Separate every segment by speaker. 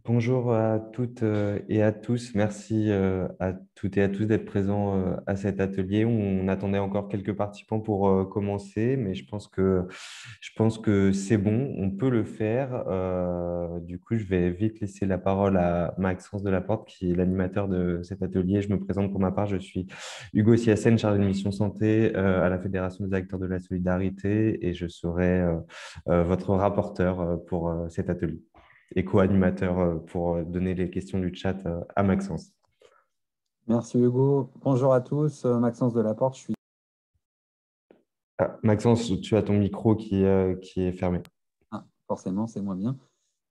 Speaker 1: Bonjour à toutes et à tous. Merci à toutes et à tous d'être présents à cet atelier. On attendait encore quelques participants pour commencer, mais je pense que c'est bon, on peut le faire. Du coup, je vais vite laisser la parole à Maxence Delaporte, qui est l'animateur de cet atelier. Je me présente pour ma part, je suis Hugo Siassen, chargé de mission santé à la Fédération des acteurs de la solidarité, et je serai votre rapporteur pour cet atelier et co-animateur pour donner les questions du chat à Maxence.
Speaker 2: Merci Hugo. Bonjour à tous. Maxence Delaporte, je suis.
Speaker 1: Ah, Maxence, tu as ton micro qui est fermé.
Speaker 2: Ah, forcément, c'est moins bien.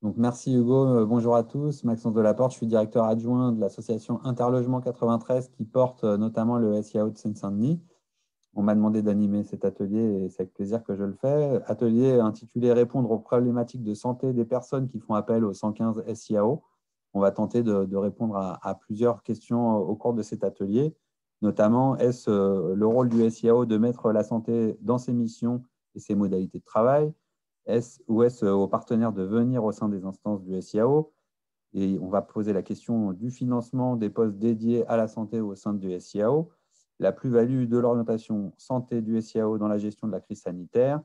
Speaker 2: Donc, merci Hugo. Bonjour à tous. Maxence Delaporte, je suis directeur adjoint de l'association Interlogement 93 qui porte notamment le SIAO de Seine-Saint-Denis. On m'a demandé d'animer cet atelier et c'est avec plaisir que je le fais. Atelier intitulé Répondre aux problématiques de santé des personnes qui font appel au 115 SIAO. On va tenter de répondre à plusieurs questions au cours de cet atelier. Notamment, est-ce le rôle du SIAO de mettre la santé dans ses missions et ses modalités de travail? Ou est-ce aux partenaires de venir au sein des instances du SIAO? Et on va poser la question du financement des postes dédiés à la santé au sein du SIAO, la plus-value de l'orientation santé du SIAO dans la gestion de la crise sanitaire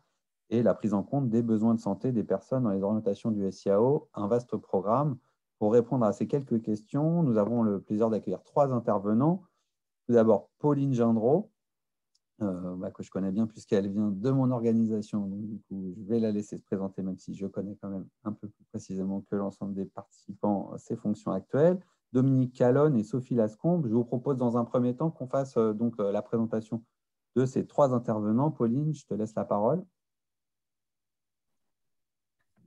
Speaker 2: et la prise en compte des besoins de santé des personnes dans les orientations du SIAO, un vaste programme. Pour répondre à ces quelques questions, nous avons le plaisir d'accueillir trois intervenants. Tout d'abord, Pauline Gendreau, que je connais bien puisqu'elle vient de mon organisation. Donc, du coup, je vais la laisser se présenter, même si je connais quand même un peu plus précisément que l'ensemble des participants ses fonctions actuelles. Dominique Calonne et Sophie Lascombe. Je vous propose dans un premier temps qu'on fasse la présentation de ces trois intervenants. Pauline, je te laisse la parole.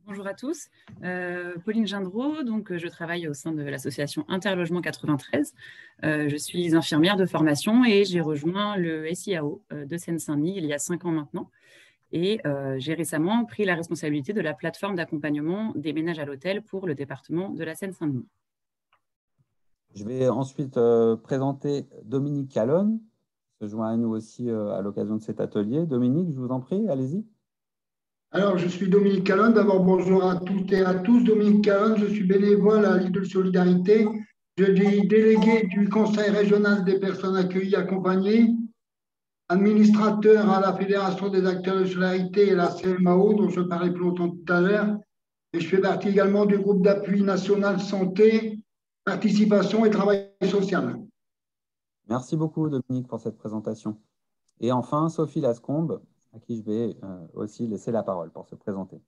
Speaker 3: Bonjour à tous, Pauline Gendreau, donc je travaille au sein de l'association Interlogement 93. Je suis infirmière de formation et j'ai rejoint le SIAO de Seine-Saint-Denis il y a 5 ans maintenant. Et j'ai récemment pris la responsabilité de la plateforme d'accompagnement des ménages à l'hôtel pour le département de la Seine-Saint-Denis.
Speaker 2: Je vais ensuite présenter Dominique Calonne, qui se joint à nous aussi à l'occasion de cet atelier. Dominique, je vous en prie, allez-y.
Speaker 4: Alors, je suis Dominique Calonne. D'abord, bonjour à toutes et à tous. Dominique Calonne, je suis bénévole à Ligue de Solidarité. Je suis délégué du Conseil régional des personnes accueillies accompagnées, administrateur à la Fédération des acteurs de solidarité et la CMAO, dont je parlais plus longtemps tout à l'heure. Et je fais partie également du groupe d'appui national santé, participation et travail social.
Speaker 2: Merci beaucoup, Dominique, pour cette présentation. Et enfin, Sophie Lascombe, à qui je vais aussi laisser la parole pour se présenter.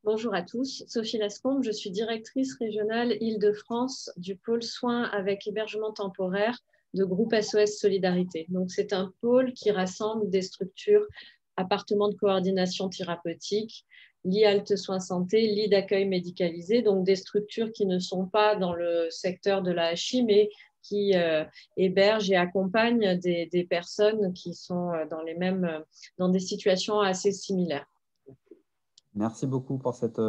Speaker 5: Bonjour à tous, Sophie Lascombe, je suis directrice régionale Île-de-France du pôle soins avec hébergement temporaire de groupe SOS Solidarité. Donc, c'est un pôle qui rassemble des structures, appartements de coordination thérapeutique, lits halte soins santé, lits d'accueil médicalisé, donc des structures qui ne sont pas dans le secteur de la HI, mais qui hébergent et accompagnent des personnes qui sont dans des situations assez similaires.
Speaker 2: Merci beaucoup pour cette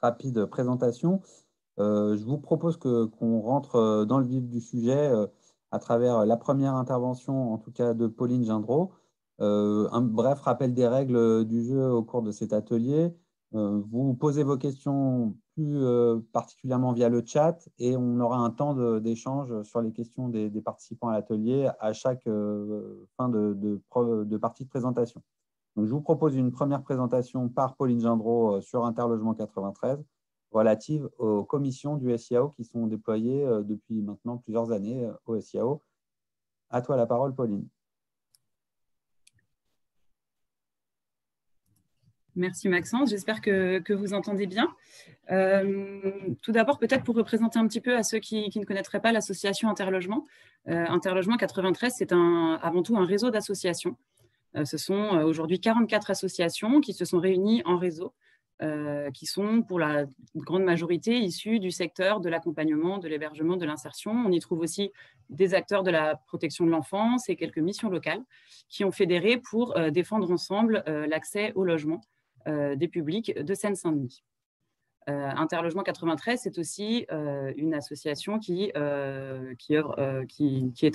Speaker 2: rapide présentation. Je vous propose qu'on rentre dans le vif du sujet à travers la première intervention, en tout cas de Pauline Gendreau. Un bref rappel des règles du jeu au cours de cet atelier. Vous posez vos questions plus particulièrement via le chat et on aura un temps d'échange sur les questions des participants à l'atelier à chaque fin de partie de présentation. Donc, je vous propose une première présentation par Pauline Gendreau sur Interlogement 93 relative aux commissions du SIAO qui sont déployées depuis maintenant plusieurs années au SIAO. À toi la parole, Pauline.
Speaker 3: Merci Maxence, j'espère que vous entendez bien. Tout d'abord, peut-être pour représenter un petit peu à ceux qui ne connaîtraient pas l'association Interlogement. Interlogement 93, c'est avant tout un réseau d'associations. Ce sont aujourd'hui 44 associations qui se sont réunies en réseau, qui sont pour la grande majorité issues du secteur de l'accompagnement, de l'hébergement, de l'insertion. On y trouve aussi des acteurs de la protection de l'enfance et quelques missions locales qui ont fédéré pour défendre ensemble l'accès au logement des publics de Seine-Saint-Denis. Interlogement 93, c'est aussi une association qui est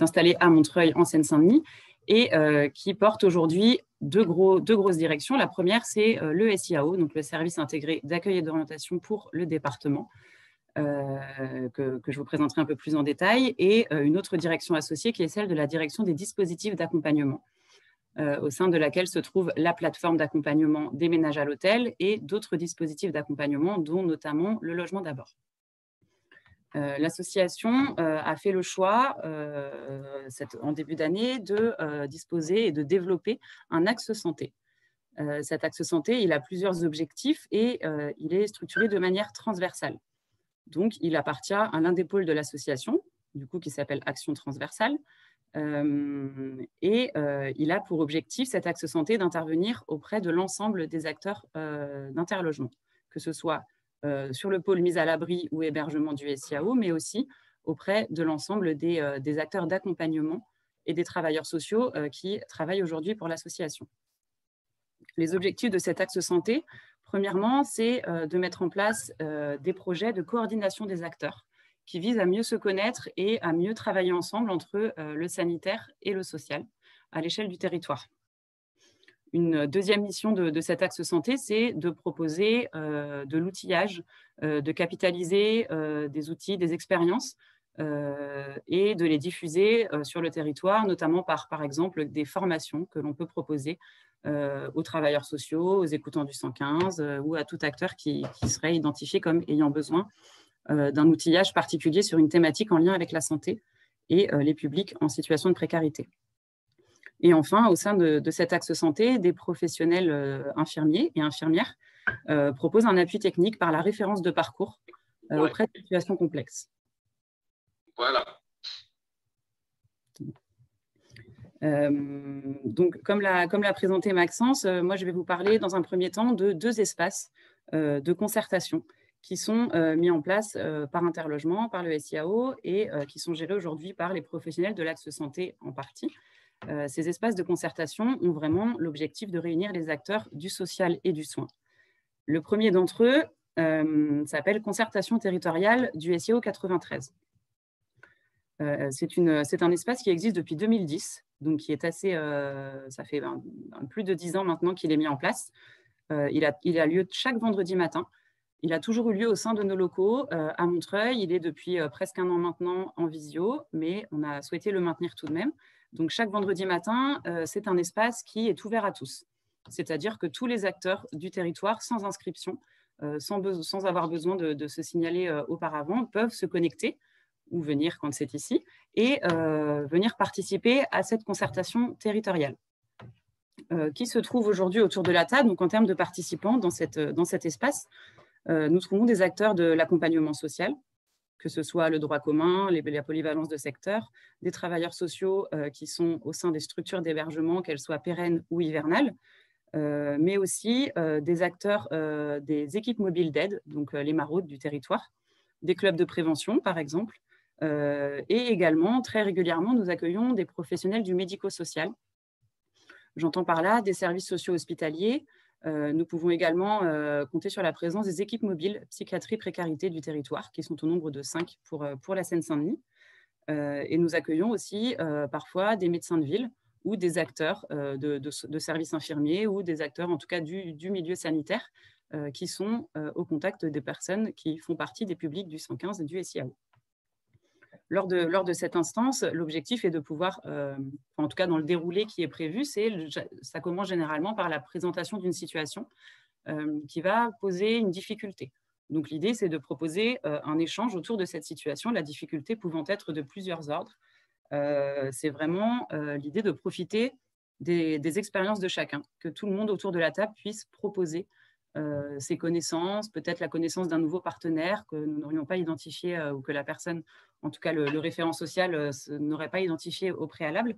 Speaker 3: installée à Montreuil en Seine-Saint-Denis et qui porte aujourd'hui deux grosses directions. La première, c'est le SIAO, donc le service intégré d'accueil et d'orientation pour le département, que je vous présenterai un peu plus en détail, et une autre direction associée qui est celle de la direction des dispositifs d'accompagnement, au sein de laquelle se trouve la plateforme d'accompagnement des ménages à l'hôtel et d'autres dispositifs d'accompagnement, dont notamment le logement d'abord. L'association a fait le choix, en début d'année, de disposer et de développer un axe santé. Cet axe santé, il a plusieurs objectifs et il est structuré de manière transversale. Donc, il appartient à l'un des pôles de l'association, du coup, qui s'appelle Action transversale. Il a pour objectif, cet axe santé, d'intervenir auprès de l'ensemble des acteurs d'interlogement, que ce soit sur le pôle mise à l'abri ou hébergement du SIAO, mais aussi auprès de l'ensemble des acteurs d'accompagnement et des travailleurs sociaux qui travaillent aujourd'hui pour l'association. Les objectifs de cet axe santé, premièrement, c'est de mettre en place des projets de coordination des acteurs qui visent à mieux se connaître et à mieux travailler ensemble entre le sanitaire et le social à l'échelle du territoire. Une deuxième mission de cet axe santé, c'est de proposer de l'outillage, de capitaliser des outils, des expériences et de les diffuser sur le territoire, notamment par exemple, des formations que l'on peut proposer aux travailleurs sociaux, aux écoutants du 115 ou à tout acteur qui serait identifié comme ayant besoin d'un outillage particulier sur une thématique en lien avec la santé et les publics en situation de précarité. Et enfin, au sein de cet axe santé, des professionnels infirmiers et infirmières proposent un appui technique par la référence de parcours auprès de situations complexes.
Speaker 6: Voilà.
Speaker 3: Donc, comme l'a présenté Maxence, moi, je vais vous parler dans un premier temps de 2 espaces de concertation qui sont mis en place par Interlogement, par le SIAO et qui sont gérés aujourd'hui par les professionnels de l'axe santé en partie. Ces espaces de concertation ont vraiment l'objectif de réunir les acteurs du social et du soin. Le premier d'entre eux s'appelle Concertation territoriale du SIAO 93. C'est un espace qui existe depuis 2010, donc qui est assez, ça fait plus de 10 ans maintenant qu'il est mis en place. Il a lieu chaque vendredi matin. Il a toujours eu lieu au sein de nos locaux à Montreuil. Il est depuis presque 1 an maintenant en visio, mais on a souhaité le maintenir tout de même. Donc, chaque vendredi matin, c'est un espace qui est ouvert à tous. C'est-à-dire que tous les acteurs du territoire, sans inscription, sans avoir besoin de se signaler auparavant, peuvent se connecter ou venir quand c'est ici, et venir participer à cette concertation territoriale qui se trouve aujourd'hui autour de la table. Donc, en termes de participants dans cet espace, nous trouvons des acteurs de l'accompagnement social, que ce soit le droit commun, la polyvalence de secteur, des travailleurs sociaux qui sont au sein des structures d'hébergement, qu'elles soient pérennes ou hivernales, mais aussi des acteurs des équipes mobiles d'aide, donc les maraudes du territoire, des clubs de prévention, par exemple, et également, très régulièrement, nous accueillons des professionnels du médico-social. J'entends par là des services sociaux hospitaliers. Nous pouvons également compter sur la présence des équipes mobiles psychiatrie précarité du territoire, qui sont au nombre de 5 pour la Seine-Saint-Denis. Et nous accueillons aussi parfois des médecins de ville ou des acteurs de services infirmiers ou des acteurs en tout cas du milieu sanitaire qui sont au contact des personnes qui font partie des publics du 115 et du SIAO. Lors de cette instance, l'objectif est de pouvoir, en tout cas dans le déroulé qui est prévu, ça commence généralement par la présentation d'une situation qui va poser une difficulté. Donc l'idée, c'est de proposer un échange autour de cette situation, la difficulté pouvant être de plusieurs ordres. C'est vraiment l'idée de profiter des expériences de chacun, que tout le monde autour de la table puisse proposer ses connaissances, peut-être la connaissance d'un nouveau partenaire que nous n'aurions pas identifié ou que la personne, en tout cas le référent social, n'aurait pas identifié au préalable,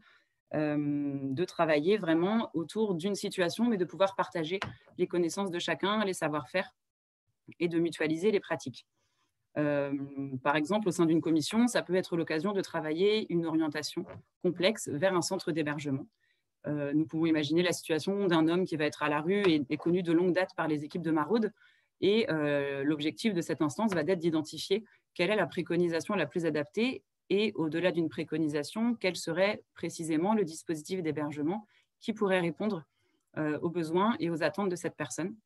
Speaker 3: de travailler vraiment autour d'une situation, mais de pouvoir partager les connaissances de chacun, les savoir-faire et de mutualiser les pratiques. Par exemple, au sein d'une commission, ça peut être l'occasion de travailler une orientation complexe vers un centre d'hébergement. Nous pouvons imaginer la situation d'un homme qui va être à la rue et connu de longue date par les équipes de maraude. Et l'objectif de cette instance va être d'identifier quelle est la préconisation la plus adaptée et, au-delà d'une préconisation, quel serait précisément le dispositif d'hébergement qui pourrait répondre aux besoins et aux attentes de cette personne,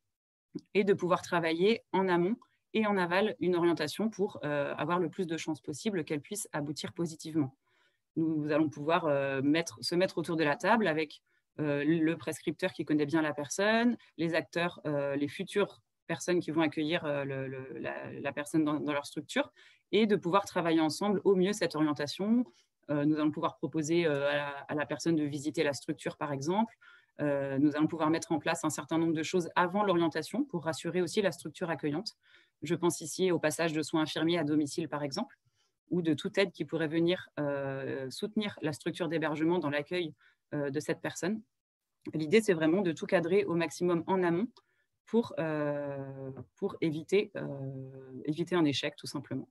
Speaker 3: et de pouvoir travailler en amont et en aval une orientation pour avoir le plus de chances possible qu'elle puisse aboutir positivement. Nous allons pouvoir se mettre autour de la table avec le prescripteur qui connaît bien la personne, les acteurs, les futures personnes qui vont accueillir la personne dans leur structure, et de pouvoir travailler ensemble au mieux cette orientation. Nous allons pouvoir proposer à la personne de visiter la structure, par exemple. Nous allons pouvoir mettre en place un certain nombre de choses avant l'orientation pour rassurer aussi la structure accueillante. Je pense ici au passage de soins infirmiers à domicile, par exemple, ou de toute aide qui pourrait venir soutenir la structure d'hébergement dans l'accueil de cette personne. L'idée, c'est vraiment de tout cadrer au maximum en amont pour éviter un échec, tout simplement.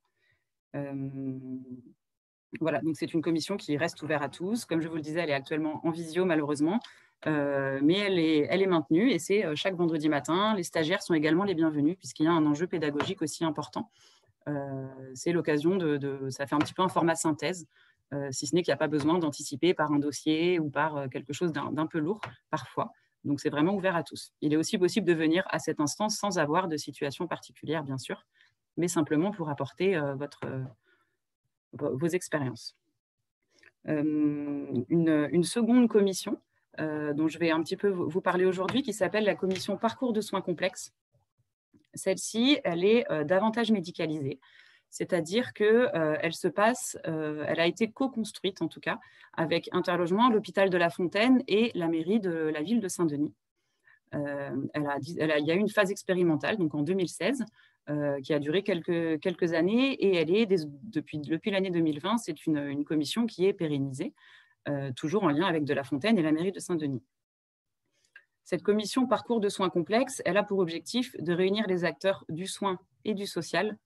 Speaker 3: Voilà, donc c'est une commission qui reste ouverte à tous. Comme je vous le disais, elle est actuellement en visio, malheureusement, mais elle est maintenue, et c'est chaque vendredi matin. Les stagiaires sont également les bienvenus, puisqu'il y a un enjeu pédagogique aussi important. C'est l'occasion ça fait un petit peu un format synthèse, si ce n'est qu'il n'y a pas besoin d'anticiper par un dossier ou par quelque chose d'un peu lourd parfois. Donc, c'est vraiment ouvert à tous. Il est aussi possible de venir à cette instance sans avoir de situation particulière, bien sûr, mais simplement pour apporter vos expériences. Une seconde commission dont je vais un petit peu vous parler aujourd'hui, qui s'appelle la commission Parcours de soins complexes. Celle-ci, elle est davantage médicalisée, c'est-à-dire qu'elle elle a été co-construite en tout cas avec Interlogement, l'hôpital de La Fontaine et la mairie de la ville de Saint-Denis. Il y a eu une phase expérimentale, donc en 2016, qui a duré quelques années, et elle est, depuis l'année 2020, c'est une commission qui est pérennisée, toujours en lien avec de La Fontaine et la mairie de Saint-Denis. Cette commission Parcours de soins complexes, elle a pour objectif de réunir les acteurs du soin et du social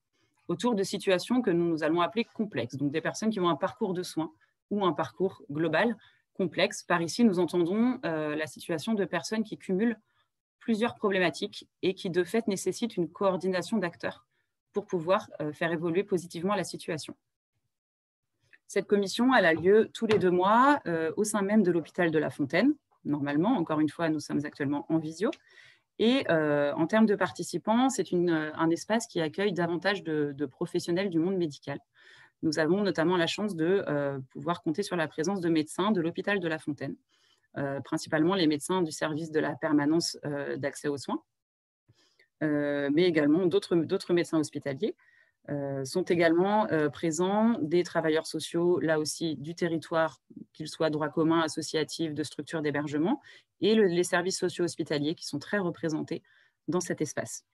Speaker 3: autour de situations que nous allons appeler complexes, donc des personnes qui ont un parcours de soins ou un parcours global complexe. Par ici, nous entendons la situation de personnes qui cumulent plusieurs problématiques et qui, de fait, nécessitent une coordination d'acteurs pour pouvoir faire évoluer positivement la situation. Cette commission, elle a lieu tous les 2 mois au sein même de l'hôpital de La Fontaine. Normalement, encore une fois, nous sommes actuellement en visio. Et en termes de participants, c'est un espace qui accueille davantage de professionnels du monde médical. Nous avons notamment la chance de pouvoir compter sur la présence de médecins de l'hôpital de La Fontaine, principalement les médecins du service de la permanence d'accès aux soins, mais également d'autres médecins hospitaliers. Sont également présents des travailleurs sociaux, là aussi du territoire, qu'ils soient droit commun, associatifs, de structures d'hébergement, et les services sociaux hospitaliers qui sont très représentés dans cet espace.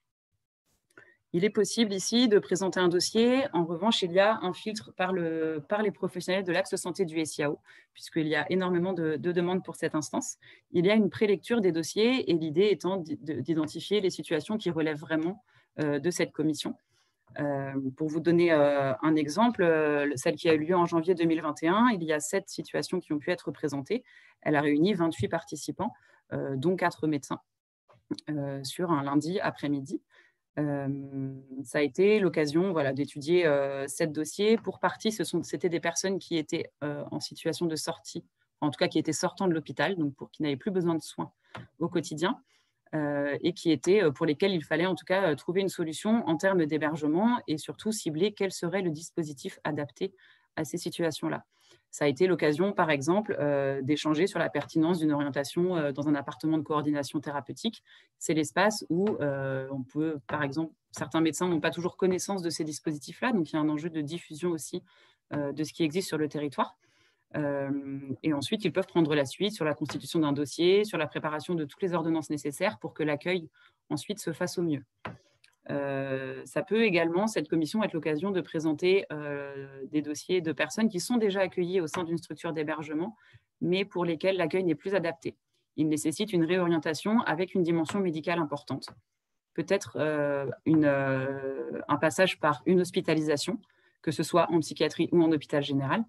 Speaker 3: Il est possible ici de présenter un dossier. En revanche, il y a un filtre par les professionnels de l'axe santé du SIAO, puisqu'il y a énormément de demandes pour cette instance. Il y a une prélecture des dossiers, et l'idée étant d'identifier les situations qui relèvent vraiment de cette commission. Pour vous donner un exemple, celle qui a eu lieu en janvier 2021, il y a 7 situations qui ont pu être présentées. Elle a réuni 28 participants, dont 4 médecins, sur un lundi après-midi. Ça a été l'occasion d'étudier 7 dossiers. Pour partie, c'était des personnes qui étaient en situation de sortie, en tout cas qui étaient sortant de l'hôpital, donc qui n'avaient plus besoin de soins au quotidien. Et pour lesquels il fallait en tout cas trouver une solution en termes d'hébergement et surtout cibler quel serait le dispositif adapté à ces situations-là. Ça a été l'occasion, par exemple, d'échanger sur la pertinence d'une orientation dans un appartement de coordination thérapeutique. C'est l'espace où on peut, par exemple, certains médecins n'ont pas toujours connaissance de ces dispositifs-là, donc il y a un enjeu de diffusion aussi de ce qui existe sur le territoire. Et ensuite, ils peuvent prendre la suite sur la constitution d'un dossier, sur la préparation de toutes les ordonnances nécessaires pour que l'accueil ensuite se fasse au mieux. Ça peut également, cette commission, être l'occasion de présenter des dossiers de personnes qui sont déjà accueillies au sein d'une structure d'hébergement, mais pour lesquelles l'accueil n'est plus adapté. Il nécessite une réorientation avec une dimension médicale importante. Peut-être un passage par une hospitalisation, que ce soit en psychiatrie ou en hôpital général,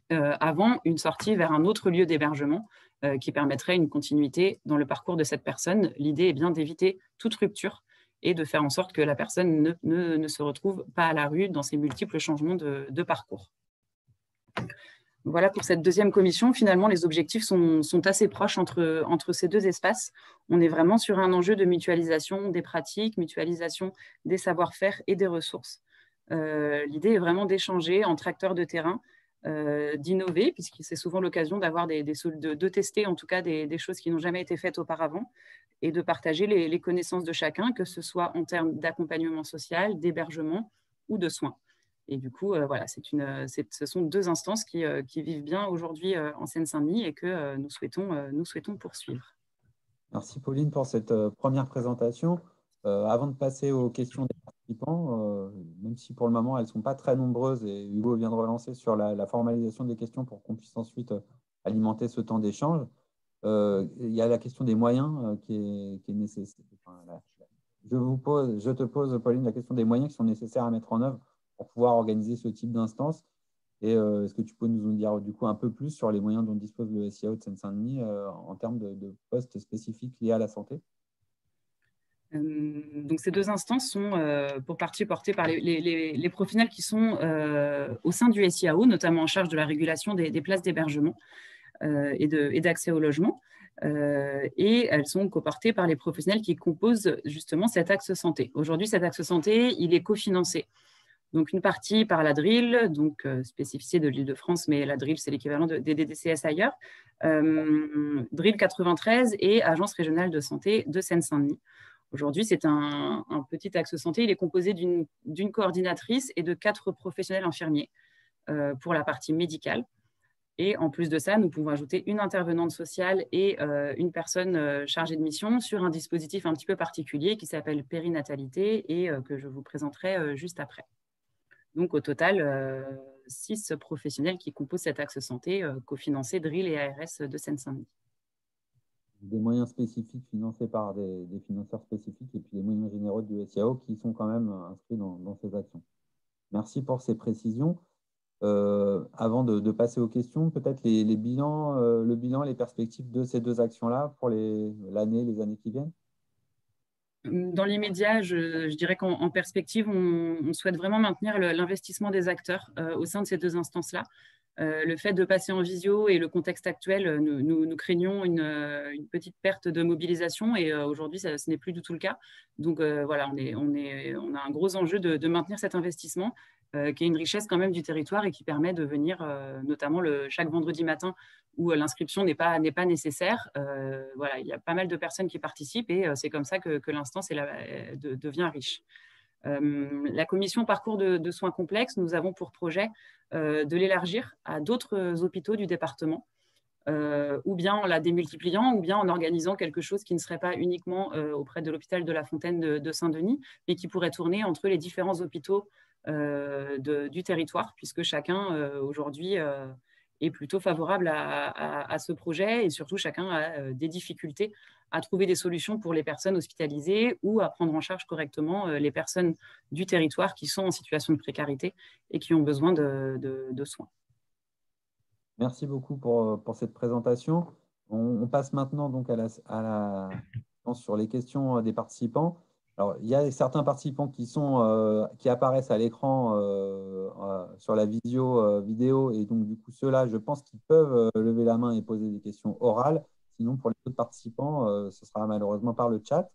Speaker 3: avant une sortie vers un autre lieu d'hébergement qui permettrait une continuité dans le parcours de cette personne. L'idée est bien d'éviter toute rupture et de faire en sorte que la personne ne se retrouve pas à la rue dans ses multiples changements de parcours. Voilà pour cette deuxième commission. Finalement, les objectifs sont assez proches entre ces deux espaces. On est vraiment sur un enjeu de mutualisation des pratiques, mutualisation des savoir-faire et des ressources. L'idée est vraiment d'échanger entre acteurs de terrain, d'innover, puisque c'est souvent l'occasion d'avoir de tester en tout cas des choses qui n'ont jamais été faites auparavant et de partager les connaissances de chacun, que ce soit en termes d'accompagnement social, d'hébergement ou de soins. Et du coup, voilà, ce sont deux instances qui vivent bien aujourd'hui en Seine-Saint-Denis et que nous souhaitons poursuivre.
Speaker 2: Merci Pauline pour cette première présentation. Avant de passer aux questions des participants, même si pour le moment elles ne sont pas très nombreuses et Hugo vient de relancer sur la formalisation des questions pour qu'on puisse ensuite alimenter ce temps d'échange, il y a la question des moyens qui est nécessaire. Enfin, je te pose, Pauline, la question des moyens qui sont nécessaires à mettre en œuvre pour pouvoir organiser ce type d'instance. Et est-ce que tu peux nous en dire du coup un peu plus sur les moyens dont dispose le SIAO de Seine-Saint-Denis en termes de postes spécifiques liés à la santé?
Speaker 3: Donc ces deux instances sont pour partie portées par les professionnels qui sont au sein du SIAO, notamment en charge de la régulation des places d'hébergement et d'accès au logement. Et elles sont coportées par les professionnels qui composent justement cet axe santé. Aujourd'hui, cet axe santé, il est cofinancé. Donc, une partie par la DRIL, donc spécificité de l'Île-de-France, mais la DRIL, c'est l'équivalent des DDCS ailleurs, DRIL 93 et Agence régionale de santé de Seine-Saint-Denis. Aujourd'hui, c'est un petit axe santé. Il est composé d'une coordinatrice et de 4 professionnels infirmiers pour la partie médicale. Et en plus de ça, nous pouvons ajouter une intervenante sociale et une personne chargée de mission sur un dispositif un petit peu particulier qui s'appelle périnatalité et que je vous présenterai juste après. Donc, au total, 6 professionnels qui composent cet axe santé, cofinancé DRIL et ARS de Seine-Saint-Denis.
Speaker 2: Des moyens spécifiques financés par des financeurs spécifiques et puis les moyens généraux du SIAO qui sont quand même inscrits dans ces actions. Merci pour ces précisions. Avant de passer aux questions, peut-être le bilan, les perspectives de ces deux actions-là pour les années qui viennent.
Speaker 3: Dans l'immédiat, je dirais qu'en perspective, on souhaite vraiment maintenir l'investissement des acteurs au sein de ces deux instances-là. Le fait de passer en visio et le contexte actuel, nous craignons une petite perte de mobilisation et aujourd'hui, ce n'est plus du tout le cas. Donc voilà, on a un gros enjeu de maintenir cet investissement qui est une richesse quand même du territoire et qui permet de venir notamment chaque vendredi matin où l'inscription n'est pas nécessaire. Voilà, il y a pas mal de personnes qui participent et c'est comme ça que l'instance devient riche. La commission parcours de soins complexes, nous avons pour projet de l'élargir à d'autres hôpitaux du département, ou bien en la démultipliant, ou bien en organisant quelque chose qui ne serait pas uniquement auprès de l'hôpital de la Fontaine de Saint-Denis, mais qui pourrait tourner entre les différents hôpitaux du territoire, puisque chacun aujourd'hui est plutôt favorable à ce projet et surtout chacun a des difficultés à trouver des solutions pour les personnes hospitalisées ou à prendre en charge correctement les personnes du territoire qui sont en situation de précarité et qui ont besoin de soins.
Speaker 2: Merci beaucoup pour cette présentation. On passe maintenant donc sur les questions des participants. Alors, il y a certains participants qui apparaissent à l'écran sur la vidéo et donc du coup ceux-là, je pense qu'ils peuvent lever la main et poser des questions orales. Sinon, pour les autres participants, ce sera malheureusement par le chat.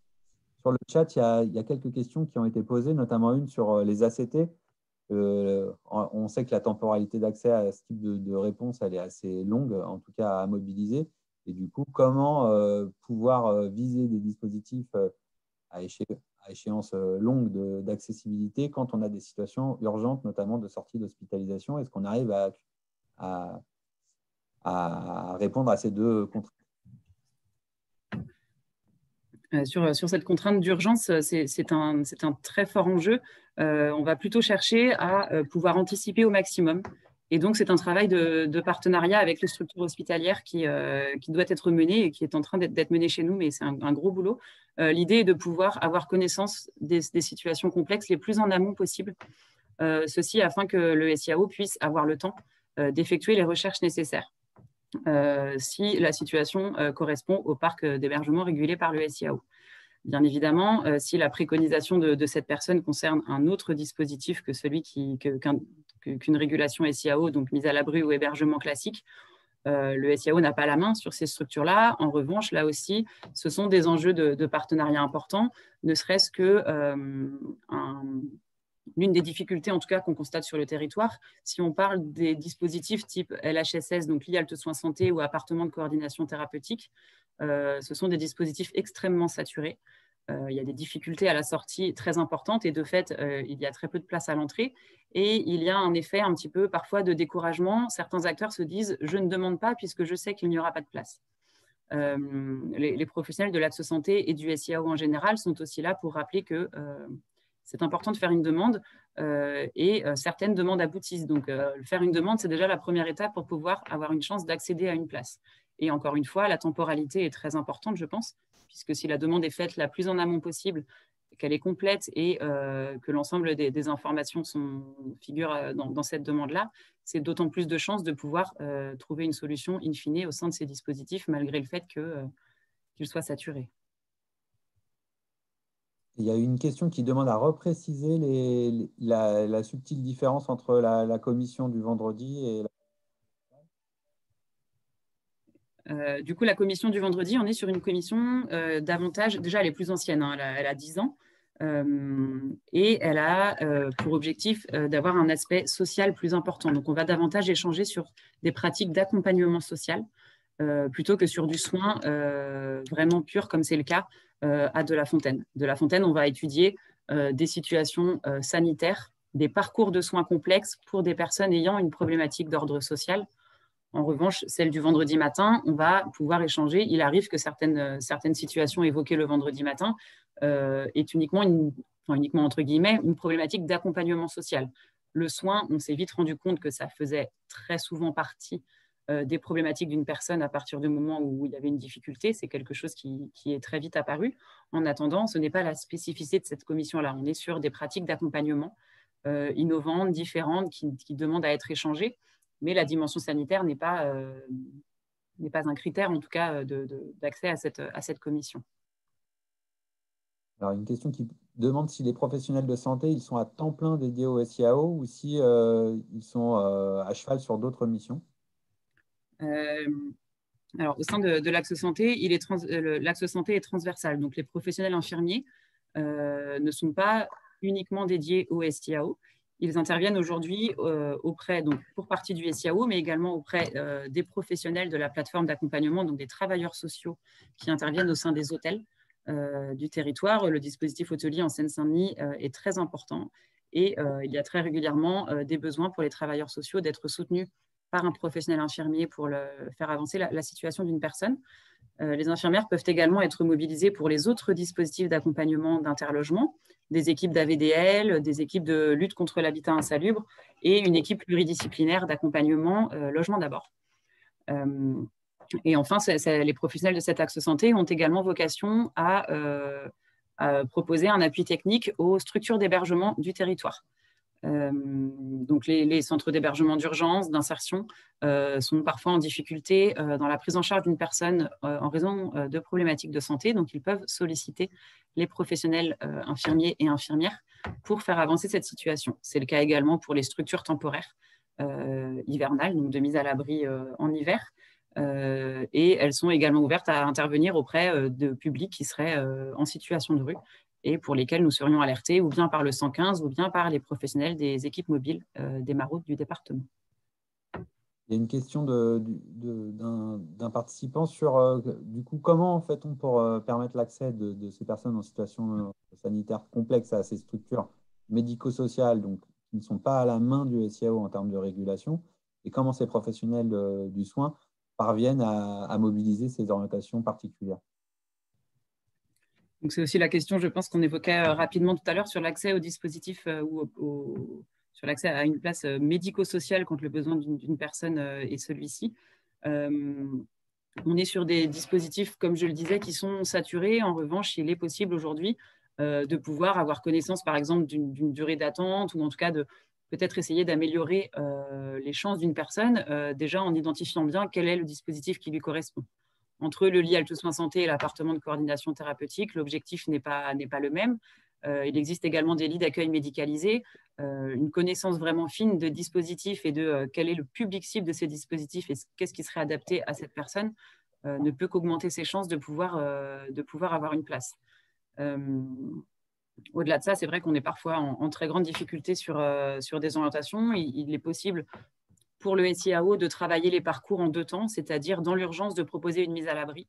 Speaker 2: Sur le chat, il y a quelques questions qui ont été posées, notamment une sur les ACT. On sait que la temporalité d'accès à ce type de réponse, elle est assez longue, en tout cas à mobiliser. Et du coup, comment pouvoir viser des dispositifs à échéance longue d'accessibilité quand on a des situations urgentes, notamment de sortie d'hospitalisation? Est-ce qu'on arrive à répondre à ces deux contraintes?
Speaker 3: Sur cette contrainte d'urgence, c'est un très fort enjeu. On va plutôt chercher à pouvoir anticiper au maximum. Et donc, c'est un travail de partenariat avec les structures hospitalières qui doit être mené et qui est en train d'être mené chez nous, mais c'est un gros boulot. L'idée est de pouvoir avoir connaissance des situations complexes les plus en amont possible. Ceci afin que le SIAO puisse avoir le temps d'effectuer les recherches nécessaires. Si la situation correspond au parc d'hébergement régulé par le SIAO. Bien évidemment, si la préconisation de cette personne concerne un autre dispositif que celui que qu'une régulation SIAO, donc mise à l'abri ou hébergement classique. Le SIAO n'a pas la main sur ces structures-là. En revanche, là aussi, ce sont des enjeux de partenariat importants, ne serait-ce que l'une des difficultés, en tout cas, qu'on constate sur le territoire, si on parle des dispositifs type LHSS, donc Lit Halte Soins Santé ou appartement de coordination thérapeutique, ce sont des dispositifs extrêmement saturés. Il y a des difficultés à la sortie très importantes et de fait, il y a très peu de place à l'entrée. Et il y a un effet un petit peu parfois de découragement. Certains acteurs se disent « je ne demande pas puisque je sais qu'il n'y aura pas de place ». Les professionnels de l'axe santé et du SIAO en général sont aussi là pour rappeler que c'est important de faire une demande et certaines demandes aboutissent. Donc, faire une demande, c'est déjà la première étape pour pouvoir avoir une chance d'accéder à une place. Et encore une fois, la temporalité est très importante, je pense, puisque si la demande est faite la plus en amont possible, qu'elle est complète et que l'ensemble des informations figurent dans cette demande-là, c'est d'autant plus de chances de pouvoir trouver une solution in fine au sein de ces dispositifs, malgré le fait qu'ils soient saturés.
Speaker 2: Il y a une question qui demande à repréciser la subtile différence entre la commission du vendredi et
Speaker 3: du coup, la commission du vendredi, on est sur une commission davantage, déjà elle est plus ancienne, hein, elle a 10 ans, et elle a pour objectif d'avoir un aspect social plus important. Donc on va davantage échanger sur des pratiques d'accompagnement social plutôt que sur du soin vraiment pur, comme c'est le cas à De La Fontaine. De La Fontaine, on va étudier des situations sanitaires, des parcours de soins complexes pour des personnes ayant une problématique d'ordre social. En revanche, celle du vendredi matin, on va pouvoir échanger. Il arrive que certaines situations évoquées le vendredi matin est uniquement entre guillemets, une problématique d'accompagnement social. Le soin, on s'est vite rendu compte que ça faisait très souvent partie des problématiques d'une personne à partir du moment où il y avait une difficulté. C'est quelque chose qui est très vite apparu. En attendant, ce n'est pas la spécificité de cette commission-là. On est sur des pratiques d'accompagnement innovantes, différentes, qui demandent à être échangées. Mais la dimension sanitaire n'est pas un critère, en tout cas, d'accès à cette commission.
Speaker 2: Alors, une question qui demande si les professionnels de santé ils sont à temps plein dédiés au SIAO ou si ils sont à cheval sur d'autres missions.
Speaker 3: Alors, au sein de l'axe santé, l'axe santé est transversal. Donc, les professionnels infirmiers ne sont pas uniquement dédiés au SIAO. Ils interviennent aujourd'hui auprès, donc pour partie du SIAO, mais également auprès des professionnels de la plateforme d'accompagnement, donc des travailleurs sociaux qui interviennent au sein des hôtels du territoire. Le dispositif hôtelier en Seine-Saint-Denis est très important et il y a très régulièrement des besoins pour les travailleurs sociaux d'être soutenus par un professionnel infirmier pour faire avancer la situation d'une personne. Les infirmières peuvent également être mobilisées pour les autres dispositifs d'accompagnement d'interlogement, des équipes d'AVDL, des équipes de lutte contre l'habitat insalubre et une équipe pluridisciplinaire d'accompagnement logement d'abord. Et enfin, les professionnels de cet axe santé ont également vocation à proposer un appui technique aux structures d'hébergement du territoire. Donc les centres d'hébergement d'urgence, d'insertion sont parfois en difficulté dans la prise en charge d'une personne en raison de problématiques de santé. Donc ils peuvent solliciter les professionnels infirmiers et infirmières pour faire avancer cette situation. C'est le cas également pour les structures temporaires hivernales, donc de mise à l'abri en hiver. Et elles sont également ouvertes à intervenir auprès de publics qui seraient en situation de rue et pour lesquels nous serions alertés ou bien par le 115 ou bien par les professionnels des équipes mobiles des maraudes du département.
Speaker 2: Il y a une question d'un participant sur du coup, comment fait-on pour permettre l'accès de ces personnes en situation sanitaire complexe à ces structures médico-sociales, donc qui ne sont pas à la main du SIAO en termes de régulation, et comment ces professionnels du soin parviennent à mobiliser ces orientations particulières.
Speaker 3: Donc c'est aussi la question, je pense, qu'on évoquait rapidement tout à l'heure sur l'accès au dispositif ou sur l'accès à une place médico-sociale quand le besoin d'une personne est celui-ci. On est sur des dispositifs, comme je le disais, qui sont saturés. En revanche, il est possible aujourd'hui de pouvoir avoir connaissance, par exemple, d'une durée d'attente ou en tout cas de peut-être essayer d'améliorer les chances d'une personne déjà en identifiant bien quel est le dispositif qui lui correspond. Entre le lit Halte Soins Santé et l'appartement de coordination thérapeutique, l'objectif n'est pas le même. Il existe également des lits d'accueil médicalisés. Une connaissance vraiment fine de dispositifs et de quel est le public cible de ces dispositifs et qu'est-ce qui serait adapté à cette personne ne peut qu'augmenter ses chances de pouvoir avoir une place. Au-delà de ça, c'est vrai qu'on est parfois en très grande difficulté sur des orientations. Il est possible pour le SIAO de travailler les parcours en 2 temps, c'est-à-dire dans l'urgence de proposer une mise à l'abri.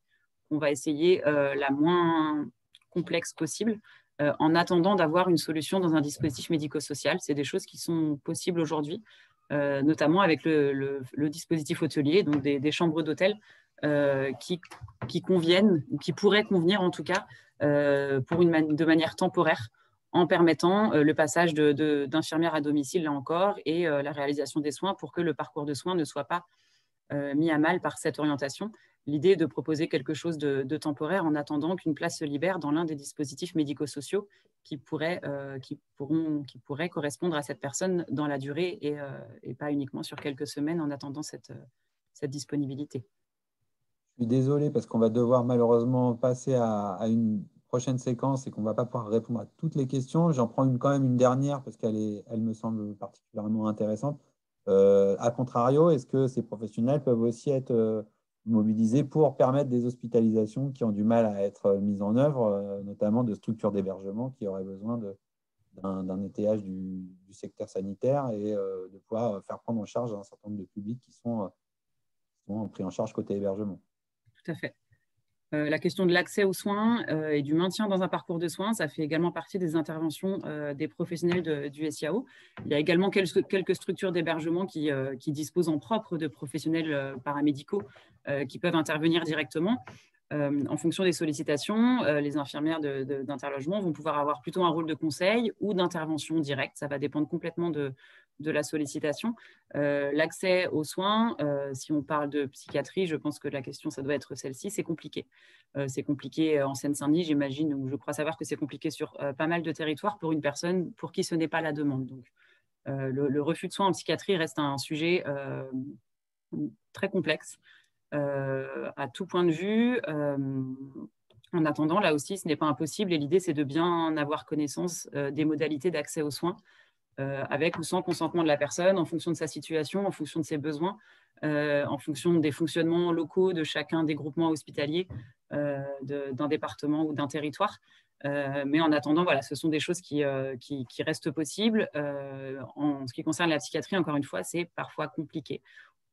Speaker 3: On va essayer la moins complexe possible en attendant d'avoir une solution dans un dispositif médico-social. C'est des choses qui sont possibles aujourd'hui, notamment avec le dispositif hôtelier, donc des chambres d'hôtel qui conviennent, ou qui pourraient convenir en tout cas, de manière temporaire, en permettant le passage d'infirmières à domicile, là encore, et la réalisation des soins pour que le parcours de soins ne soit pas mis à mal par cette orientation. L'idée est de proposer quelque chose de temporaire en attendant qu'une place se libère dans l'un des dispositifs médico-sociaux qui pourraient correspondre à cette personne dans la durée et pas uniquement sur quelques semaines en attendant cette disponibilité.
Speaker 2: Je suis désolé parce qu'on va devoir malheureusement passer à une prochaine séquence et qu'on ne va pas pouvoir répondre à toutes les questions. J'en prends quand même une dernière parce elle me semble particulièrement intéressante. A contrario, est-ce que ces professionnels peuvent aussi être mobilisés pour permettre des hospitalisations qui ont du mal à être mises en œuvre, notamment de structures d'hébergement qui auraient besoin d'un étayage du secteur sanitaire et de pouvoir faire prendre en charge un certain nombre de publics qui sont pris en charge côté hébergement?
Speaker 3: Tout à fait. La question de l'accès aux soins et du maintien dans un parcours de soins, ça fait également partie des interventions des professionnels du SIAO. Il y a également quelques structures d'hébergement qui disposent en propre de professionnels paramédicaux qui peuvent intervenir directement. En fonction des sollicitations, les infirmières d'interlogement vont pouvoir avoir plutôt un rôle de conseil ou d'intervention directe. Ça va dépendre complètement de la sollicitation. L'accès aux soins, si on parle de psychiatrie, je pense que la question, ça doit être celle-ci, c'est compliqué. C'est compliqué en Seine-Saint-Denis, j'imagine, ou je crois savoir que c'est compliqué sur pas mal de territoires pour une personne pour qui ce n'est pas la demande. Donc, le refus de soins en psychiatrie reste un sujet très complexe. À tout point de vue. En attendant, là aussi, ce n'est pas impossible et l'idée, c'est de bien avoir connaissance des modalités d'accès aux soins, avec ou sans consentement de la personne, en fonction de sa situation, en fonction de ses besoins, en fonction des fonctionnements locaux de chacun des groupements hospitaliers d'un département ou d'un territoire. Mais en attendant, voilà, ce sont des choses qui restent possibles. En ce qui concerne la psychiatrie, encore une fois, c'est parfois compliqué.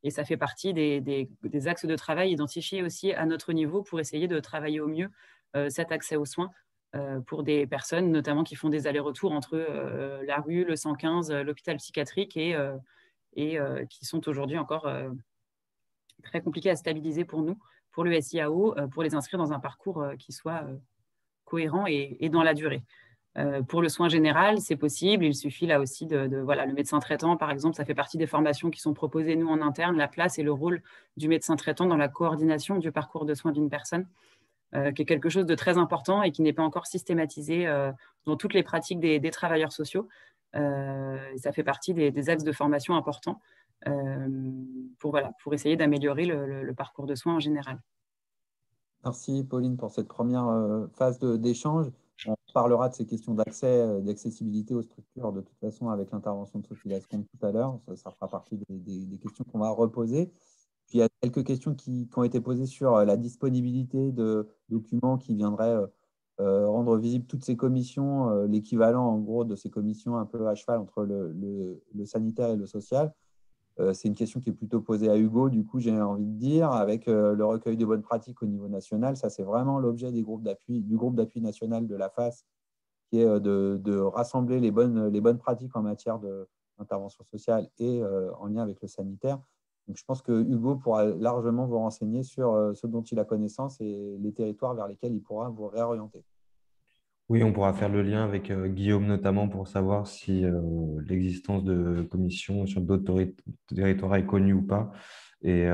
Speaker 3: Et ça fait partie des axes de travail identifiés aussi à notre niveau pour essayer de travailler au mieux cet accès aux soins pour des personnes, notamment qui font des allers-retours entre la rue, le 115, l'hôpital psychiatrique et qui sont aujourd'hui encore très compliqués à stabiliser pour nous, pour le SIAO, pour les inscrire dans un parcours qui soit cohérent et dans la durée. Pour le soin général, c'est possible. Il suffit là aussi voilà, le médecin traitant, par exemple, ça fait partie des formations qui sont proposées, nous, en interne, la place et le rôle du médecin traitant dans la coordination du parcours de soins d'une personne, qui est quelque chose de très important et qui n'est pas encore systématisé dans toutes les pratiques des travailleurs sociaux. Ça fait partie des axes de formation importants pour essayer d'améliorer le parcours de soins en général.
Speaker 2: Merci, Pauline, pour cette première phase d'échange. On parlera de ces questions d'accès, d'accessibilité aux structures de toute façon avec l'intervention de Sophie Lascombe tout à l'heure. Ça fera partie des questions qu'on va reposer. Puis il y a quelques questions qui ont été posées sur la disponibilité de documents qui viendraient rendre visibles toutes ces commissions, l'équivalent en gros de ces commissions un peu à cheval entre le sanitaire et le social. C'est une question qui est plutôt posée à Hugo, du coup, j'ai envie de dire, avec le recueil de bonnes pratiques au niveau national. Ça, c'est vraiment l'objet du groupe d'appui national de la FAS, qui est de rassembler les bonnes pratiques en matière d'intervention sociale et en lien avec le sanitaire. Donc, je pense que Hugo pourra largement vous renseigner sur ce dont il a connaissance et les territoires vers lesquels il pourra vous réorienter.
Speaker 1: Oui, on pourra faire le lien avec Guillaume notamment pour savoir si l'existence de commissions sur d'autres territoires est connue ou pas et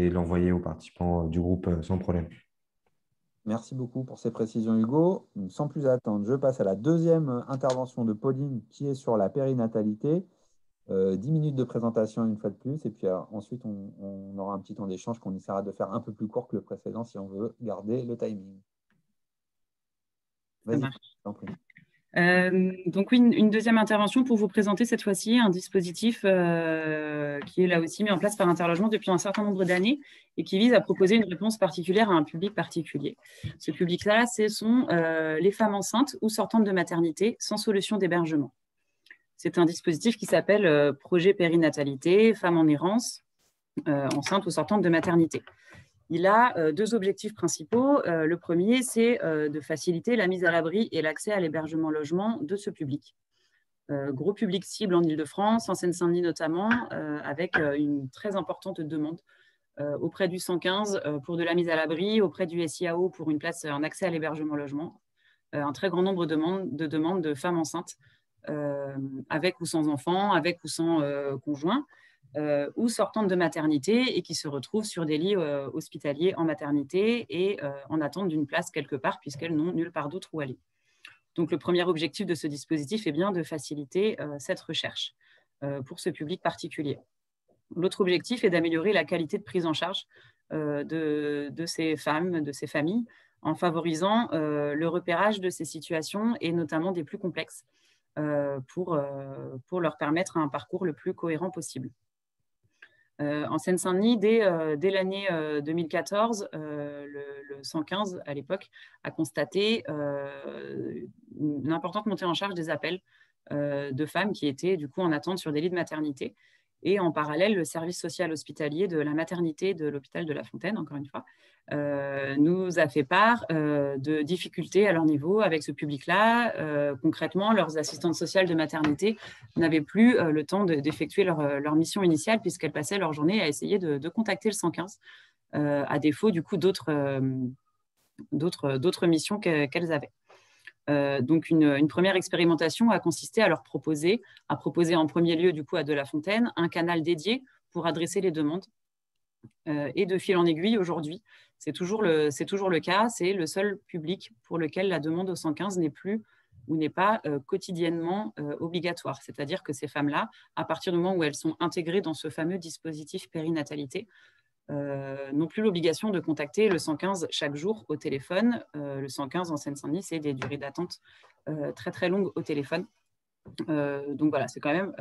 Speaker 1: l'envoyer aux participants du groupe sans problème.
Speaker 2: Merci beaucoup pour ces précisions, Hugo. Donc, sans plus attendre, je passe à la deuxième intervention de Pauline qui est sur la périnatalité. 10 minutes de présentation une fois de plus et puis ensuite on aura un petit temps d'échange qu'on essaiera de faire un peu plus court que le précédent si on veut garder le timing. Vas-y,
Speaker 3: donc oui, une deuxième intervention pour vous présenter cette fois-ci un dispositif qui est là aussi mis en place par Interlogement depuis un certain nombre d'années et qui vise à proposer une réponse particulière à un public particulier. Ce public-là, ce sont les femmes enceintes ou sortantes de maternité sans solution d'hébergement. C'est un dispositif qui s'appelle Projet Périnatalité, Femmes en errance, enceintes ou sortantes de maternité. Il a deux objectifs principaux. Le premier, c'est de faciliter la mise à l'abri et l'accès à l'hébergement-logement de ce public. Gros public cible en Ile-de-France, en Seine-Saint-Denis notamment, avec une très importante demande auprès du 115 pour de la mise à l'abri, auprès du SIAO pour une place en accès à l'hébergement-logement. Un très grand nombre de demandes de femmes enceintes avec ou sans enfants, avec ou sans conjoint, ou sortantes de maternité et qui se retrouvent sur des lits hospitaliers en maternité et en attente d'une place quelque part puisqu'elles n'ont nulle part d'autre où aller. Donc, le premier objectif de ce dispositif est bien de faciliter cette recherche pour ce public particulier. L'autre objectif est d'améliorer la qualité de prise en charge de ces femmes, de ces familles, en favorisant le repérage de ces situations et notamment des plus complexes pour leur permettre un parcours le plus cohérent possible. En Seine-Saint-Denis, dès l'année 2014, le 115, à l'époque, a constaté une importante montée en charge des appels de femmes qui étaient du coup en attente sur des lits de maternité. Et en parallèle, le service social hospitalier de la maternité de l'hôpital de La Fontaine, encore une fois, nous a fait part de difficultés à leur niveau avec ce public-là. Concrètement, leurs assistantes sociales de maternité n'avaient plus le temps d'effectuer leur mission initiale puisqu'elles passaient leur journée à essayer de contacter le 115, à défaut du coup d'autres missions qu'elles avaient. Donc, une première expérimentation a consisté à proposer en premier lieu du coup à De La Fontaine un canal dédié pour adresser les demandes. Et de fil en aiguille, aujourd'hui, c'est toujours le cas, c'est le seul public pour lequel la demande au 115 n'est plus ou n'est pas quotidiennement obligatoire. C'est-à-dire que ces femmes-là, à partir du moment où elles sont intégrées dans ce fameux dispositif périnatalité, n'ont plus l'obligation de contacter le 115 chaque jour au téléphone. Le 115 en Seine-Saint-Denis, c'est des durées d'attente très très longues au téléphone. Donc voilà, c'est quand même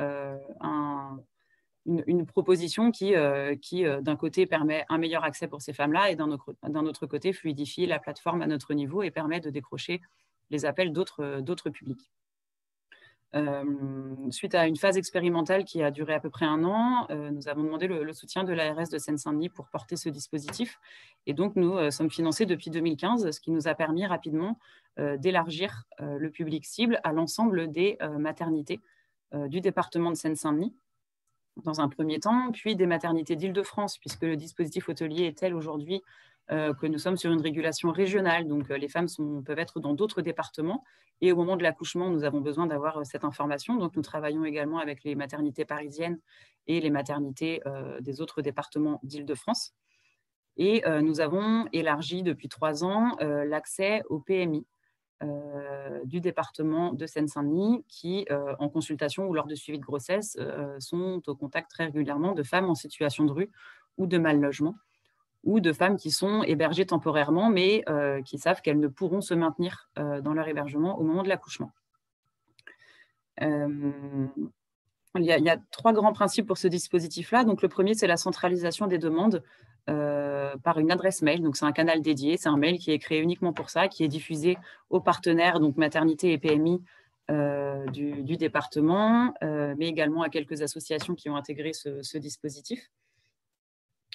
Speaker 3: une proposition qui d'un côté, permet un meilleur accès pour ces femmes-là et d'un autre côté, fluidifie la plateforme à notre niveau et permet de décrocher les appels d'autres publics. Suite à une phase expérimentale qui a duré à peu près 1 an, nous avons demandé le soutien de l'ARS de Seine-Saint-Denis pour porter ce dispositif. Et donc, nous sommes financés depuis 2015, ce qui nous a permis rapidement d'élargir le public cible à l'ensemble des maternités du département de Seine-Saint-Denis, dans un premier temps, puis des maternités d'Île-de-France, puisque le dispositif hôtelier est tel aujourd'hui que nous sommes sur une régulation régionale, donc les femmes peuvent être dans d'autres départements et au moment de l'accouchement, nous avons besoin d'avoir cette information. Donc nous travaillons également avec les maternités parisiennes et les maternités des autres départements d'Île-de-France. Et nous avons élargi depuis 3 ans l'accès au PMI du département de Seine-Saint-Denis qui, en consultation ou lors de suivi de grossesse, sont au contact très régulièrement de femmes en situation de rue ou de mal logement, ou de femmes qui sont hébergées temporairement, mais qui savent qu'elles ne pourront se maintenir dans leur hébergement au moment de l'accouchement. Il y a 3 grands principes pour ce dispositif-là. Donc, le premier, c'est la centralisation des demandes par une adresse mail. Donc, c'est un canal dédié, c'est un mail qui est créé uniquement pour ça, qui est diffusé aux partenaires, donc maternité et PMI du département, mais également à quelques associations qui ont intégré ce dispositif.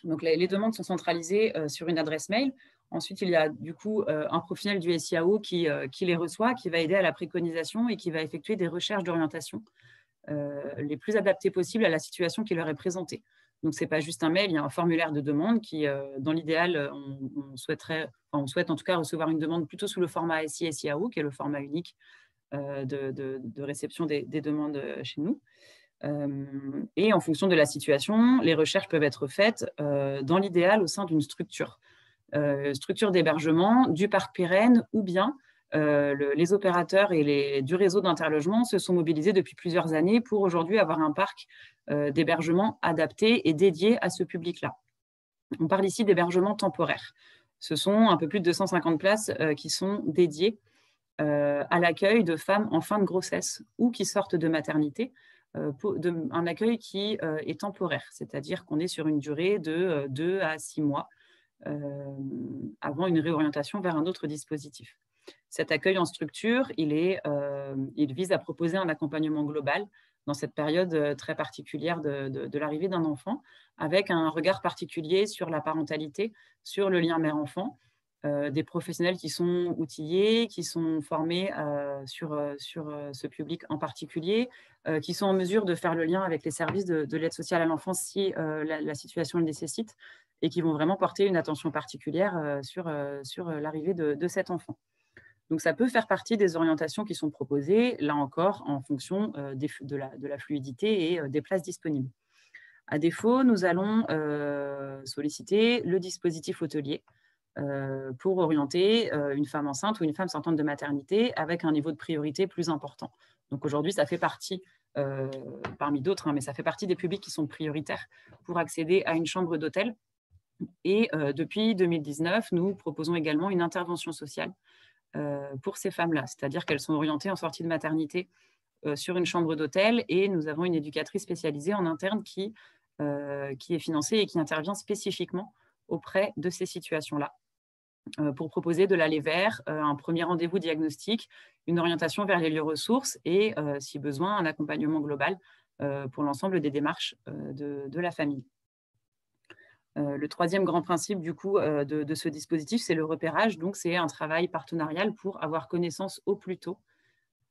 Speaker 3: Donc, les demandes sont centralisées sur une adresse mail. Ensuite, il y a du coup un professionnel du SIAO qui les reçoit, qui va aider à la préconisation et qui va effectuer des recherches d'orientation les plus adaptées possibles à la situation qui leur est présentée. Donc, ce n'est pas juste un mail, il y a un formulaire de demande qui, dans l'idéal, on souhaite en tout cas recevoir une demande plutôt sous le format SI-SIAO, qui est le format unique de réception des demandes chez nous. Et en fonction de la situation, les recherches peuvent être faites dans l'idéal au sein d'une structure d'hébergement, du parc pérenne ou bien les opérateurs et du réseau d'interlogement se sont mobilisés depuis plusieurs années pour aujourd'hui avoir un parc d'hébergement adapté et dédié à ce public-là. On parle ici d'hébergement temporaire. Ce sont un peu plus de 250 places qui sont dédiées à l'accueil de femmes en fin de grossesse ou qui sortent de maternité, un accueil qui est temporaire, c'est-à-dire qu'on est sur une durée de 2 à 6 mois avant une réorientation vers un autre dispositif. Cet accueil en structure, il vise à proposer un accompagnement global dans cette période très particulière de l'arrivée d'un enfant, avec un regard particulier sur la parentalité, sur le lien mère-enfant, des professionnels qui sont outillés, qui sont formés sur ce public en particulier, qui sont en mesure de faire le lien avec les services de l'aide sociale à l'enfance si la situation le nécessite, et qui vont vraiment porter une attention particulière sur l'arrivée de cet enfant. Donc, ça peut faire partie des orientations qui sont proposées, là encore, en fonction de la fluidité et des places disponibles. À défaut, nous allons solliciter le dispositif hôtelier pour orienter une femme enceinte ou une femme sortante de maternité avec un niveau de priorité plus important. Donc, aujourd'hui, ça fait partie, parmi d'autres, mais ça fait partie des publics qui sont prioritaires pour accéder à une chambre d'hôtel. Et depuis 2019, nous proposons également une intervention sociale pour ces femmes-là, c'est-à-dire qu'elles sont orientées en sortie de maternité sur une chambre d'hôtel, et nous avons une éducatrice spécialisée en interne qui est financée et qui intervient spécifiquement auprès de ces situations-là pour proposer de l'aller vers un premier rendez-vous diagnostic, une orientation vers les lieux ressources et, si besoin, un accompagnement global pour l'ensemble des démarches de la famille. Le troisième grand principe du coup de ce dispositif, c'est le repérage. Donc, c'est un travail partenarial pour avoir connaissance au plus tôt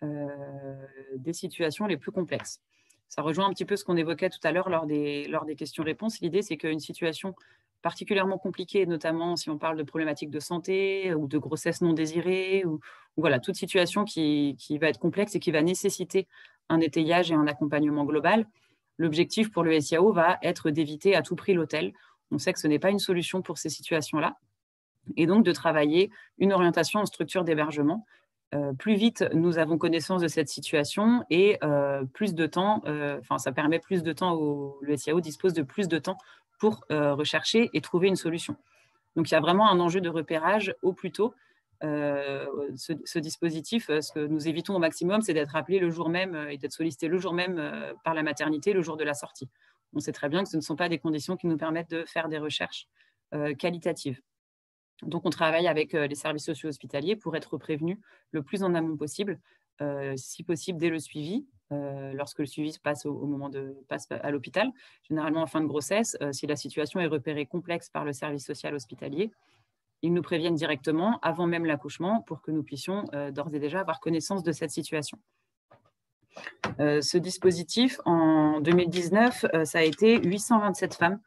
Speaker 3: des situations les plus complexes. Ça rejoint un petit peu ce qu'on évoquait tout à l'heure lors des questions-réponses. L'idée, c'est qu'une situation particulièrement compliquée, notamment si on parle de problématiques de santé ou de grossesse non désirée, ou voilà, toute situation qui va être complexe et qui va nécessiter un étayage et un accompagnement global. L'objectif pour le SIAO va être d'éviter à tout prix l'hôtel. On sait que ce n'est pas une solution pour ces situations-là, et donc de travailler une orientation en structure d'hébergement. Plus vite nous avons connaissance de cette situation, et plus de temps, ça permet plus de temps, le SIAO dispose de plus de temps pour rechercher et trouver une solution. Donc il y a vraiment un enjeu de repérage au plus tôt. Ce dispositif, ce que nous évitons au maximum, c'est d'être appelé le jour même et d'être sollicité le jour même par la maternité, le jour de la sortie. On sait très bien que ce ne sont pas des conditions qui nous permettent de faire des recherches qualitatives. Donc, on travaille avec les services sociaux hospitaliers pour être prévenus le plus en amont possible, si possible dès le suivi, lorsque le suivi se passe passe à l'hôpital, généralement en fin de grossesse. Si la situation est repérée complexe par le service social hospitalier, ils nous préviennent directement avant même l'accouchement pour que nous puissions d'ores et déjà avoir connaissance de cette situation. Ce dispositif, en 2019, ça a été 827 femmes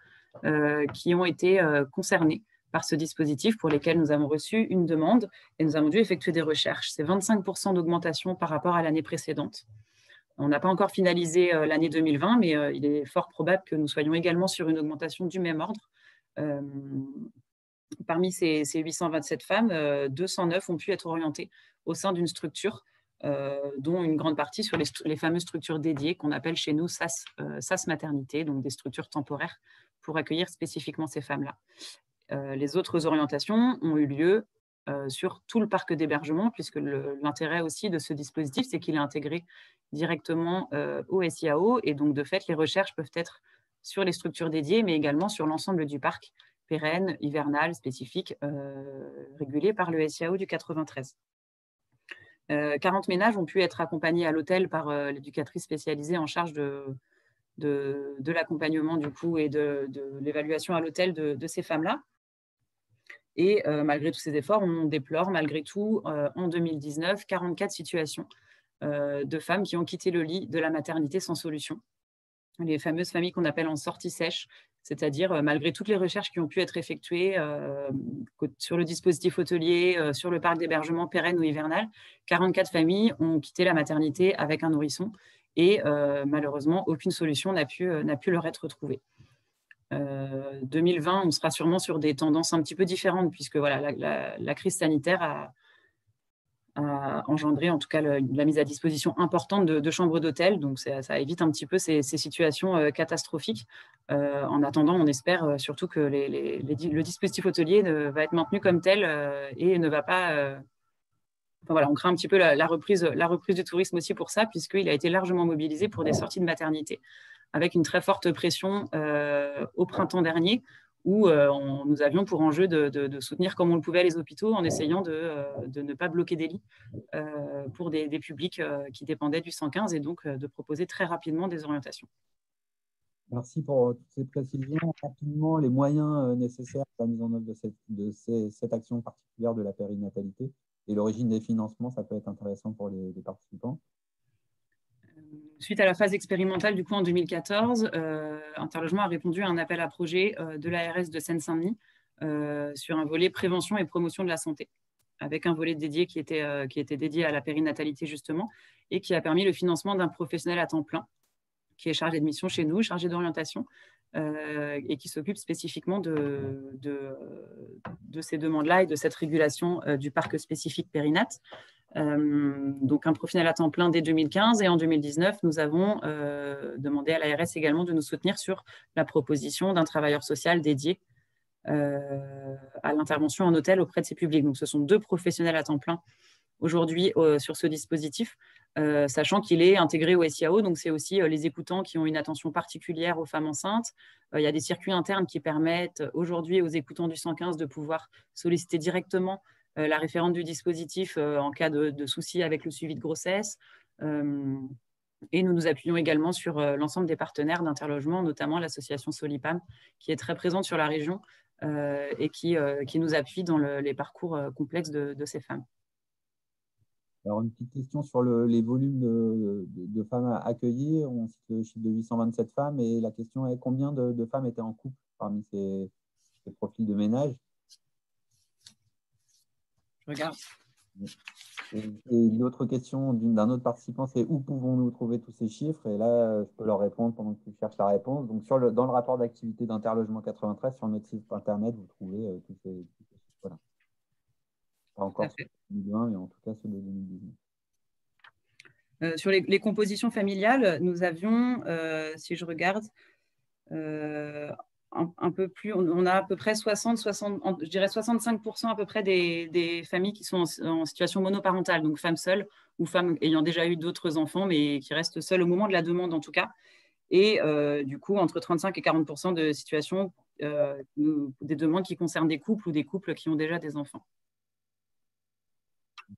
Speaker 3: qui ont été concernées par ce dispositif, pour lesquelles nous avons reçu une demande et nous avons dû effectuer des recherches. C'est 25% d'augmentation par rapport à l'année précédente. On n'a pas encore finalisé l'année 2020, mais il est fort probable que nous soyons également sur une augmentation du même ordre. Parmi ces 827 femmes, 209 ont pu être orientées au sein d'une structure, dont une grande partie sur les fameuses structures dédiées qu'on appelle chez nous SAS maternité, donc des structures temporaires pour accueillir spécifiquement ces femmes-là. Les autres orientations ont eu lieu sur tout le parc d'hébergement, puisque l'intérêt aussi de ce dispositif, c'est qu'il est intégré directement au SIAO, et donc de fait, les recherches peuvent être sur les structures dédiées, mais également sur l'ensemble du parc, pérenne, hivernal, spécifique, régulé par le SIAO du 93. 40 ménages ont pu être accompagnés à l'hôtel par l'éducatrice spécialisée en charge de l'accompagnement du coup et de l'évaluation à l'hôtel de ces femmes-là. Et malgré tous ces efforts, on déplore malgré tout en 2019 44 situations de femmes qui ont quitté le lit de la maternité sans solution. Les fameuses familles qu'on appelle en sortie sèche, c'est-à-dire malgré toutes les recherches qui ont pu être effectuées sur le dispositif hôtelier, sur le parc d'hébergement pérenne ou hivernal, 44 familles ont quitté la maternité avec un nourrisson, et malheureusement, aucune solution n'a pu leur être trouvée. 2020, on sera sûrement sur des tendances un petit peu différentes, puisque voilà, la crise sanitaire a engendré en tout cas la mise à disposition importante de chambres d'hôtel, donc ça évite un petit peu ces situations catastrophiques. En attendant, on espère surtout que le dispositif hôtelier va être maintenu comme tel et ne va pas Enfin, voilà, on craint un petit peu la reprise du tourisme aussi pour ça, puisqu'il a été largement mobilisé pour des sorties de maternité, avec une très forte pression au printemps dernier, où nous avions pour enjeu de soutenir comme on le pouvait les hôpitaux en essayant de ne pas bloquer des lits pour des publics qui dépendaient du 115 et donc de proposer très rapidement des orientations.
Speaker 2: Merci pour toutes ces précisions. Rapidement, les moyens nécessaires à la mise en œuvre de cette action particulière de la périnatalité et l'origine des financements, ça peut être intéressant pour les participants.
Speaker 3: Suite à la phase expérimentale, du coup, en 2014, Interlogement a répondu à un appel à projet de l'ARS de Seine-Saint-Denis sur un volet prévention et promotion de la santé, avec un volet dédié qui était dédié à la périnatalité, justement, et qui a permis le financement d'un professionnel à temps plein, qui est chargé de mission chez nous, chargé d'orientation, et qui s'occupe spécifiquement de ces demandes-là et de cette régulation du parc spécifique périnate. Donc un professionnel à temps plein dès 2015 et en 2019, nous avons demandé à l'ARS également de nous soutenir sur la proposition d'un travailleur social dédié à l'intervention en hôtel auprès de ces publics. Donc ce sont 2 professionnels à temps plein aujourd'hui sur ce dispositif, sachant qu'il est intégré au SIAO, donc c'est aussi les écoutants qui ont une attention particulière aux femmes enceintes. Il y a des circuits internes qui permettent aujourd'hui aux écoutants du 115 de pouvoir solliciter directement la référente du dispositif en cas de soucis avec le suivi de grossesse. Et nous nous appuyons également sur l'ensemble des partenaires d'Interlogement, notamment l'association Solipam, qui est très présente sur la région et qui nous appuie dans les parcours complexes de ces femmes.
Speaker 2: Alors, une petite question sur les volumes de femmes accueillies. On cite le chiffre de 827 femmes et la question est combien de femmes étaient en couple parmi ces profils de ménage?
Speaker 3: Je regarde.
Speaker 2: Et l'autre question d'un autre participant, c'est où pouvons-nous trouver tous ces chiffres? Et là, je peux leur répondre pendant que tu cherches la réponse. Donc, dans le rapport d'activité d'Interlogement 93, sur notre site internet, vous trouvez tous ces chiffres. Voilà. Pas encore ceux de 2020, mais en tout cas ceux de 2019.
Speaker 3: Sur les compositions familiales, nous avions, si je regarde, un peu plus, on a à peu près je dirais 65% à peu près des familles qui sont en situation monoparentale, donc femmes seules ou femmes ayant déjà eu d'autres enfants, mais qui restent seules au moment de la demande en tout cas. Et du coup, entre 35 et 40% de situations, des demandes qui concernent des couples ou des couples qui ont déjà des enfants.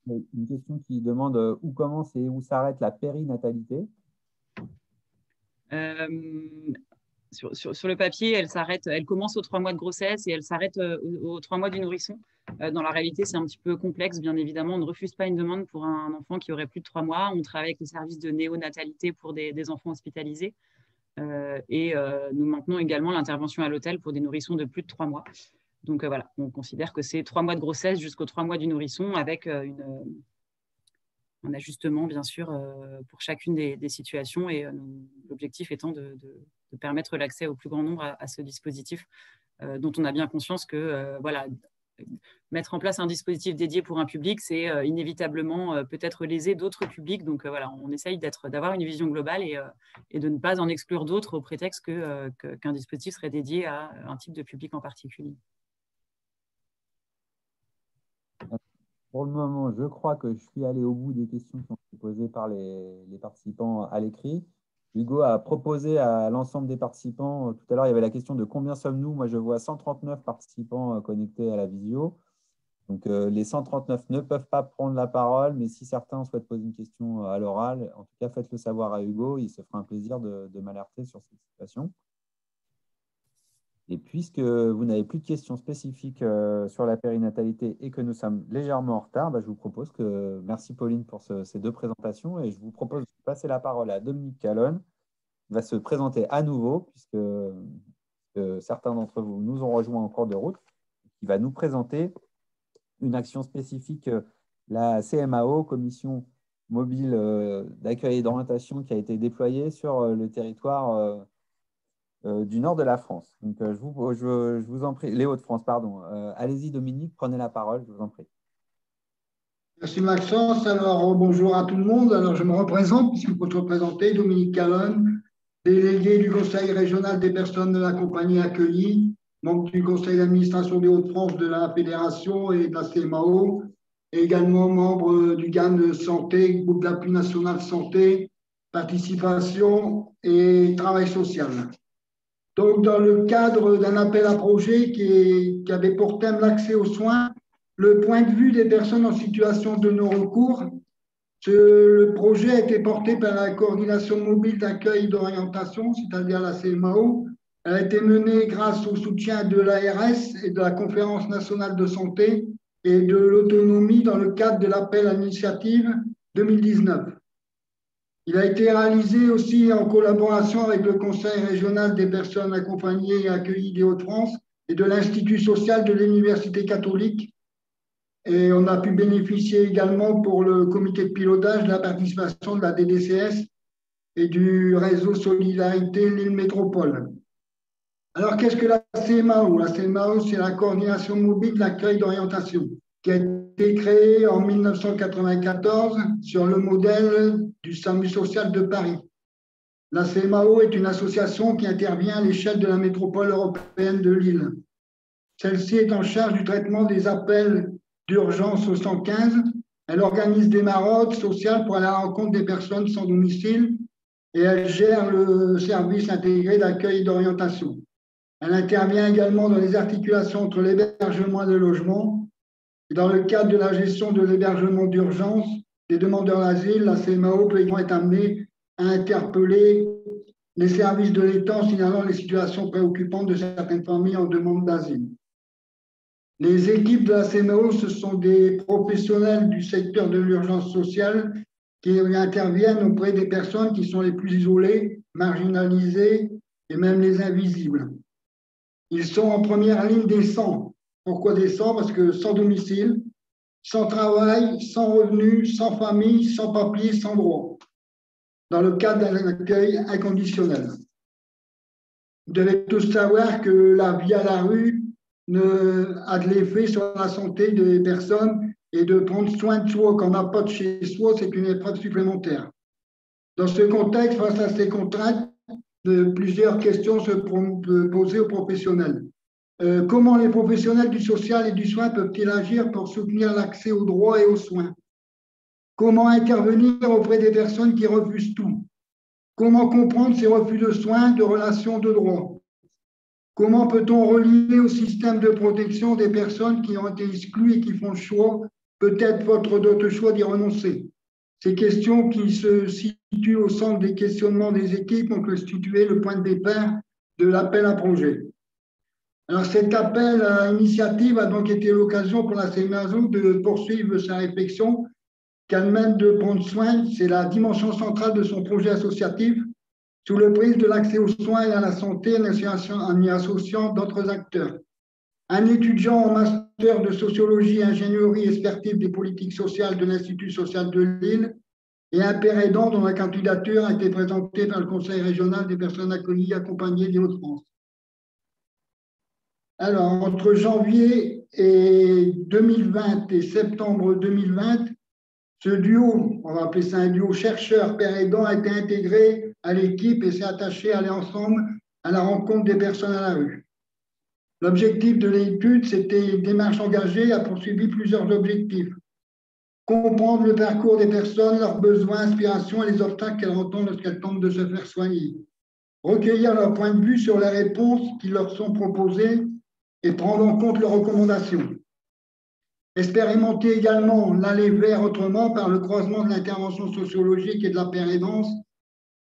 Speaker 2: Une question qui demande où commence et où s'arrête la périnatalité.
Speaker 3: Sur le papier, elle commence aux 3 mois de grossesse et elle s'arrête aux 3 mois du nourrisson. Dans la réalité, c'est un petit peu complexe, bien évidemment. On ne refuse pas une demande pour un enfant qui aurait plus de 3 mois. On travaille avec le service de néonatalité pour des enfants hospitalisés. Et nous maintenons également l'intervention à l'hôtel pour des nourrissons de plus de 3 mois. Donc voilà, on considère que c'est 3 mois de grossesse jusqu'aux 3 mois du nourrisson avec un ajustement, bien sûr, pour chacune des situations et l'objectif étant de permettre l'accès au plus grand nombre à ce dispositif dont on a bien conscience que voilà, mettre en place un dispositif dédié pour un public, c'est inévitablement peut-être léser d'autres publics. Donc voilà, on essaye d'avoir une vision globale et de ne pas en exclure d'autres au prétexte qu'un dispositif serait dédié à un type de public en particulier.
Speaker 2: Pour le moment, je crois que je suis allé au bout des questions qui ont été posées par les participants à l'écrit. Hugo a proposé à l'ensemble des participants, tout à l'heure, il y avait la question de combien sommes-nous? Moi, je vois 139 participants connectés à la visio. Donc, les 139 ne peuvent pas prendre la parole, mais si certains souhaitent poser une question à l'oral, en tout cas, faites-le savoir à Hugo. Il se fera un plaisir de m'alerter sur cette situation. Et puisque vous n'avez plus de questions spécifiques sur la périnatalité et que nous sommes légèrement en retard, je vous propose que… Merci Pauline pour ces 2 présentations et je vous propose de passer la parole à Dominique Calonne, qui va se présenter à nouveau puisque certains d'entre vous nous ont rejoints en cours de route, qui va nous présenter une action spécifique, la CMAO, Commission mobile d'accueil et d'orientation, qui a été déployée sur le territoire du nord de la France. Donc, je vous en prie, les Hauts-de-France, pardon. Allez-y, Dominique, prenez la parole, je vous en prie.
Speaker 4: Merci Maxence. Alors, bonjour à tout le monde. Alors, je me représente, puisqu'il faut se représenter, Dominique Calonne, délégué du Conseil régional des personnes de la compagnie accueillies, membre du Conseil d'administration des Hauts-de-France de la Fédération et de la CMAO, également membre du GAN Santé, groupe d'appui national santé, participation et travail social. Donc, dans le cadre d'un appel à projet qui avait pour thème l'accès aux soins, le point de vue des personnes en situation de non-recours, le projet a été porté par la coordination mobile d'accueil et d'orientation, c'est-à-dire la CMAO. Elle a été menée grâce au soutien de l'ARS et de la Conférence nationale de santé et de l'autonomie dans le cadre de l'appel à l'initiative 2019. Il a été réalisé aussi en collaboration avec le Conseil régional des personnes accompagnées et accueillies des Hauts-de-France et de l'Institut social de l'Université catholique. Et on a pu bénéficier également pour le comité de pilotage de la participation de la DDCS et du réseau Solidarité Lille Métropole. Alors, qu'est-ce que la CMAO? La CMAO, c'est la coordination mobile d'accueil d'orientation, qui a été créée en 1994 sur le modèle du SAMU social de Paris. La CMAO est une association qui intervient à l'échelle de la métropole européenne de Lille. Celle-ci est en charge du traitement des appels d'urgence au 115. Elle organise des maraudes sociales pour aller à la rencontre des personnes sans domicile et elle gère le service intégré d'accueil et d'orientation. Elle intervient également dans les articulations entre l'hébergement et le logement. Et dans le cadre de la gestion de l'hébergement d'urgence des demandeurs d'asile, la CMAO peut également être amenée à interpeller les services de l'État en signalant les situations préoccupantes de certaines familles en demande d'asile. Les équipes de la CMAO, ce sont des professionnels du secteur de l'urgence sociale qui interviennent auprès des personnes qui sont les plus isolées, marginalisées et même les invisibles. Ils sont en première ligne des 100. Pourquoi des 100? Parce que sans domicile, sans travail, sans revenus, sans famille, sans papier, sans droit, dans le cadre d'un accueil inconditionnel. Vous devez tous savoir que la vie à la rue a de l'effet sur la santé des personnes et de prendre soin de soi quand on n'a pas de chez soi, c'est une épreuve supplémentaire. Dans ce contexte, face à ces contraintes, plusieurs questions se poser aux professionnels. Comment les professionnels du social et du soin peuvent-ils agir pour soutenir l'accès aux droits et aux soins? Comment intervenir auprès des personnes qui refusent tout? Comment comprendre ces refus de soins, de relations, de droits? Comment peut-on relier au système de protection des personnes qui ont été exclues et qui font le choix, peut-être d'autres choix d'y renoncer? Ces questions qui se situent au centre des questionnements des équipes ont constitué le point de départ de l'appel à projet. Alors cet appel à initiative a donc été l'occasion pour la CMAO de poursuivre sa réflexion qu'elle mène de prendre soin, c'est la dimension centrale de son projet associatif, sous le prisme de l'accès aux soins et à la santé en y associant d'autres acteurs. Un étudiant en master de sociologie, ingénierie et expertise des politiques sociales de l'Institut social de Lille et un père aidant dont la candidature a été présentée par le Conseil régional des personnes accueillies et accompagnées des Hauts-de-France. Alors, entre janvier 2020 et septembre 2020, ce duo, on va appeler ça un duo chercheur-père aidant, a été intégré à l'équipe et s'est attaché à aller ensemble à la rencontre des personnes à la rue. L'objectif de l'étude, c'était une démarche engagée, a poursuivi plusieurs objectifs. Comprendre le parcours des personnes, leurs besoins, aspirations et les obstacles qu'elles rencontrent lorsqu'elles tentent de se faire soigner. Recueillir leur point de vue sur les réponses qui leur sont proposées et prendre en compte leurs recommandations. Expérimenter également l'aller vers autrement par le croisement de l'intervention sociologique et de la pérédance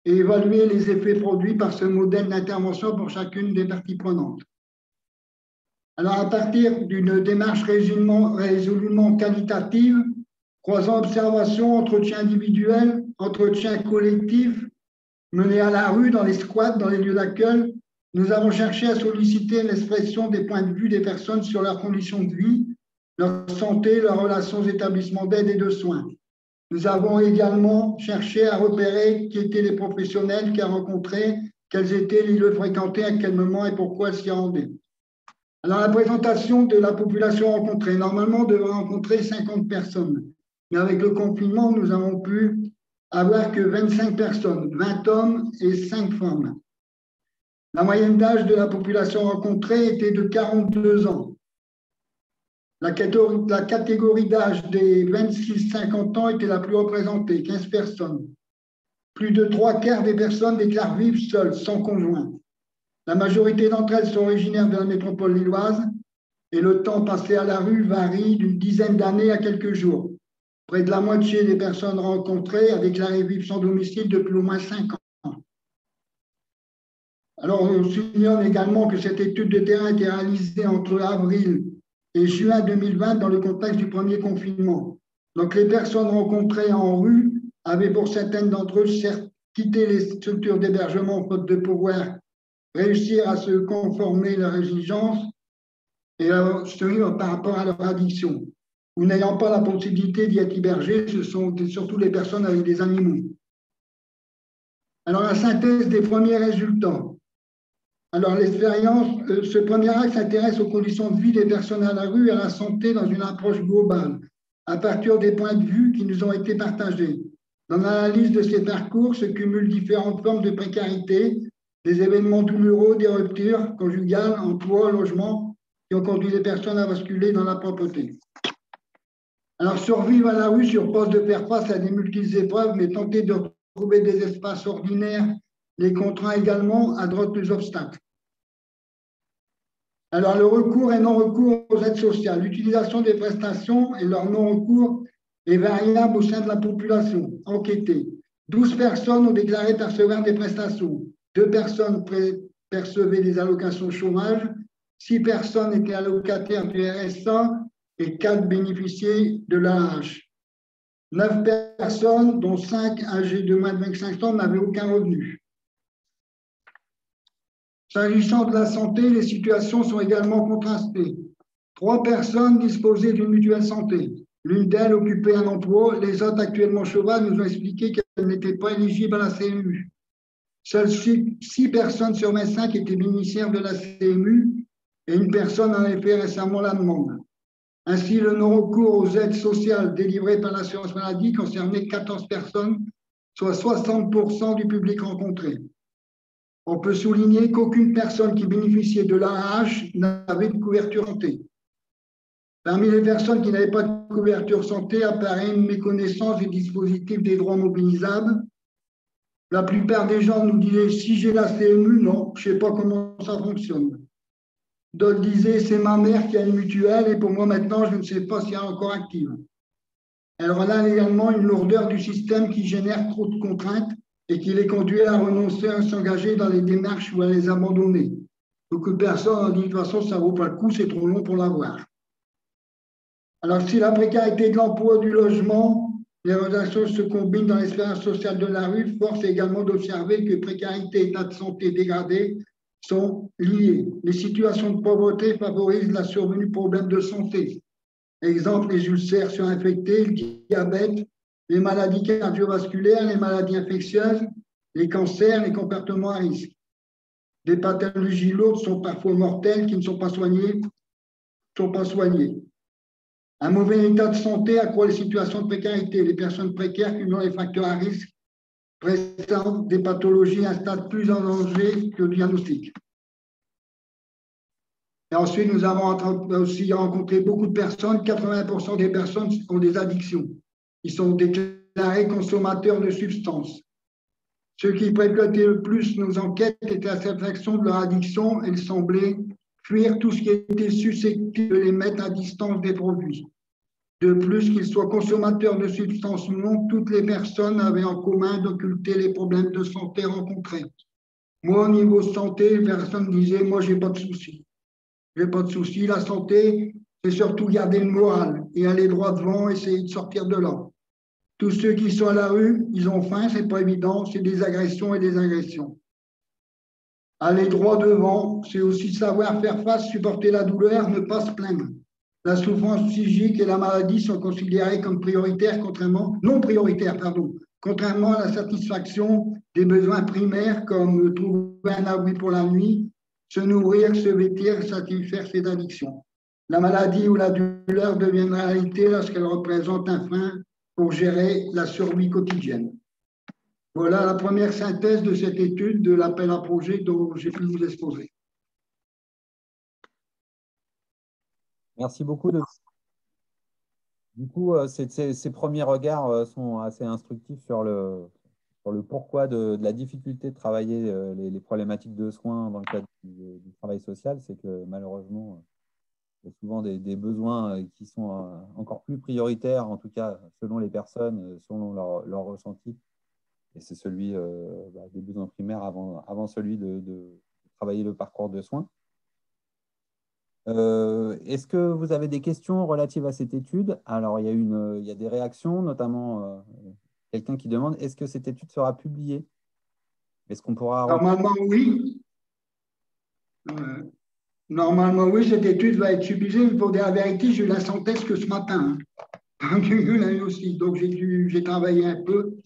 Speaker 4: et évaluer les effets produits par ce modèle d'intervention pour chacune des parties prenantes. Alors, à partir d'une démarche résolument qualitative, croisant observation, entretien individuel, entretien collectif, mené à la rue, dans les squats, dans les lieux d'accueil, nous avons cherché à solliciter l'expression des points de vue des personnes sur leurs conditions de vie, leur santé, leurs relations aux établissements d'aide et de soins. Nous avons également cherché à repérer qui étaient les professionnels qu'elles rencontraient, quels étaient les lieux fréquentés, à quel moment et pourquoi elles s'y rendaient. Alors, la présentation de la population rencontrée, normalement, on devrait rencontrer 50 personnes. Mais avec le confinement, nous avons pu avoir que 25 personnes, 20 hommes et 5 femmes. La moyenne d'âge de la population rencontrée était de 42 ans. La catégorie d'âge des 26-50 ans était la plus représentée, 15 personnes. Plus de 3/4 des personnes déclarent vivre seules, sans conjoint. La majorité d'entre elles sont originaires de la métropole lilloise et le temps passé à la rue varie d'une dizaine d'années à quelques jours. Près de la moitié des personnes rencontrées a déclaré vivre sans domicile depuis au moins 5 ans. Alors, on souligne également que cette étude de terrain a été réalisée entre avril et juin 2020 dans le contexte du premier confinement. Donc, les personnes rencontrées en rue avaient pour certaines d'entre eux certes quitté les structures d'hébergement faute de pouvoir réussir à se conformer à leurs exigences et par rapport à leur addiction. Ou n'ayant pas la possibilité d'y être hébergés, ce sont surtout les personnes avec des animaux. Alors, la synthèse des premiers résultats. Alors, l'expérience, ce premier axe s'intéresse aux conditions de vie des personnes à la rue et à la santé dans une approche globale, à partir des points de vue qui nous ont été partagés. Dans l'analyse de ces parcours se cumulent différentes formes de précarité, des événements douloureux, des ruptures conjugales, emploi, logement, qui ont conduit les personnes à basculer dans la pauvreté. Alors, survivre à la rue suppose de faire face à des multiples épreuves, mais tenter de trouver des espaces ordinaires les contraint également à d'autres obstacles. Alors, le recours et non-recours aux aides sociales, l'utilisation des prestations et leur non-recours est variable au sein de la population enquêtée. 12 personnes ont déclaré percevoir des prestations. 2 personnes percevaient des allocations chômage. 6 personnes étaient allocataires du RSA et 4 bénéficiaient de l'AAH. 9 personnes, dont 5 âgées de moins de 25 ans, n'avaient aucun revenu. S'agissant de la santé, les situations sont également contrastées. 3 personnes disposaient d'une mutuelle santé. L'une d'elles occupait un emploi. Les autres, actuellement chômeurs, nous ont expliqué qu'elles n'étaient pas éligibles à la CMU. Seules 6 personnes sur 25 étaient bénéficiaires de la CMU et une personne en avait fait récemment la demande. Ainsi, le non-recours aux aides sociales délivrées par l'assurance maladie concernait 14 personnes, soit 60% du public rencontré. On peut souligner qu'aucune personne qui bénéficiait de l'AAH n'avait de couverture santé. Parmi les personnes qui n'avaient pas de couverture santé apparaît une méconnaissance des dispositifs des droits mobilisables. La plupart des gens nous disaient « si j'ai la CMU, non, je ne sais pas comment ça fonctionne ». D'autres disaient « c'est ma mère qui a une mutuelle et pour moi maintenant, je ne sais pas si elle est encore active ». Alors on a également une lourdeur du système qui génère trop de contraintes et qui les conduit à renoncer à s'engager dans les démarches ou à les abandonner. Beaucoup de personnes ont dit de toute façon, ça ne vaut pas le coup, c'est trop long pour l'avoir. Alors, si la précarité de l'emploi, du logement, les relations se combinent dans l'expérience sociale de la rue, force est également d'observer que précarité et état de santé dégradé sont liés. Les situations de pauvreté favorisent la survenue de problèmes de santé. Exemple, les ulcères surinfectés, le diabète, les maladies cardiovasculaires, les maladies infectieuses, les cancers, les comportements à risque. Des pathologies lourdes sont parfois mortelles qui ne sont pas soignées. Un mauvais état de santé accroît les situations de précarité. Les personnes précaires cumulant les facteurs à risque présentent des pathologies à un stade plus en danger que le diagnostic. Et ensuite, nous avons aussi rencontré beaucoup de personnes. 80% des personnes ont des addictions. Ils sont déclarés consommateurs de substances. Ceux qui fréquentaient le plus nos enquêtes étaient à satisfaction de leur addiction et ils semblaient fuir tout ce qui était susceptible de les mettre à distance des produits. De plus, qu'ils soient consommateurs de substances ou non, toutes les personnes avaient en commun d'occulter les problèmes de santé rencontrés. Moi, au niveau santé, les personnes disaient « moi, je n'ai pas de soucis ». Je n'ai pas de soucis. La santé, c'est surtout garder le moral et aller droit devant, essayer de sortir de là. Tous ceux qui sont à la rue, ils ont faim, c'est pas évident, c'est des agressions et des agressions. Aller droit devant, c'est aussi savoir faire face, supporter la douleur, ne pas se plaindre. La souffrance psychique et la maladie sont considérées comme prioritaires, non prioritaires, contrairement à la satisfaction des besoins primaires comme trouver un abri pour la nuit, se nourrir, se vêtir, satisfaire ses addictions. La maladie ou la douleur devient une réalité lorsqu'elle représente un frein pour gérer la survie quotidienne. Voilà la première synthèse de cette étude de l'appel à projet dont j'ai pu vous exposer.
Speaker 2: Merci beaucoup de Du coup, ces premiers regards sont assez instructifs sur le pourquoi de la difficulté de travailler les problématiques de soins dans le cadre du travail social. C'est que malheureusement, il y a souvent des besoins qui sont encore plus prioritaires, en tout cas selon les personnes, selon leur ressenti. Et c'est celui des besoins primaires avant celui de travailler le parcours de soins. Est-ce que vous avez des questions relatives à cette étude? Alors, il y a des réactions, notamment quelqu'un qui demande, est-ce que cette étude sera publiée? Est-ce qu'on pourra...
Speaker 4: Normalement, oui. Normalement, oui, cette étude va être publiée. Pour dire la vérité, j'ai eu la synthèse que ce matin. J'ai eu la aussi. Donc, j'ai travaillé un peu.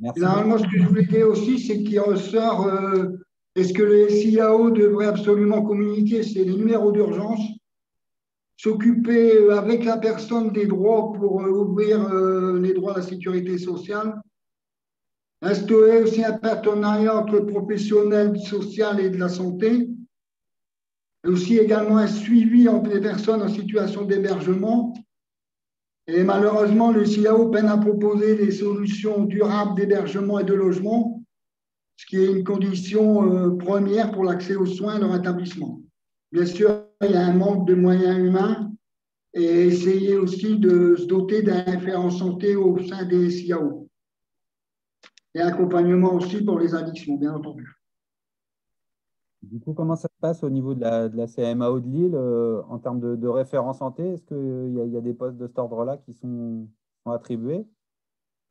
Speaker 2: Merci
Speaker 4: Normalement, ce que je voulais dire aussi, c'est qu'il ressort, est-ce que le SIAO devrait absolument communiquer, c'est les numéros d'urgence, s'occuper avec la personne des droits pour ouvrir les droits à la sécurité sociale, instaurer aussi un partenariat entre professionnels sociaux et de la santé, et aussi également un suivi entre les personnes en situation d'hébergement. Et malheureusement, le SIAO peine à proposer des solutions durables d'hébergement et de logement, ce qui est une condition première pour l'accès aux soins dans l'établissement. Bien sûr, il y a un manque de moyens humains et essayer aussi de se doter d'un référent santé au sein des SIAO. Et accompagnement aussi pour les addictions, bien entendu.
Speaker 2: Du coup, comment ça se passe au niveau de la CMAO de Lille en termes de référent santé? Est-ce qu'il y a des postes de cet ordre-là qui sont attribués?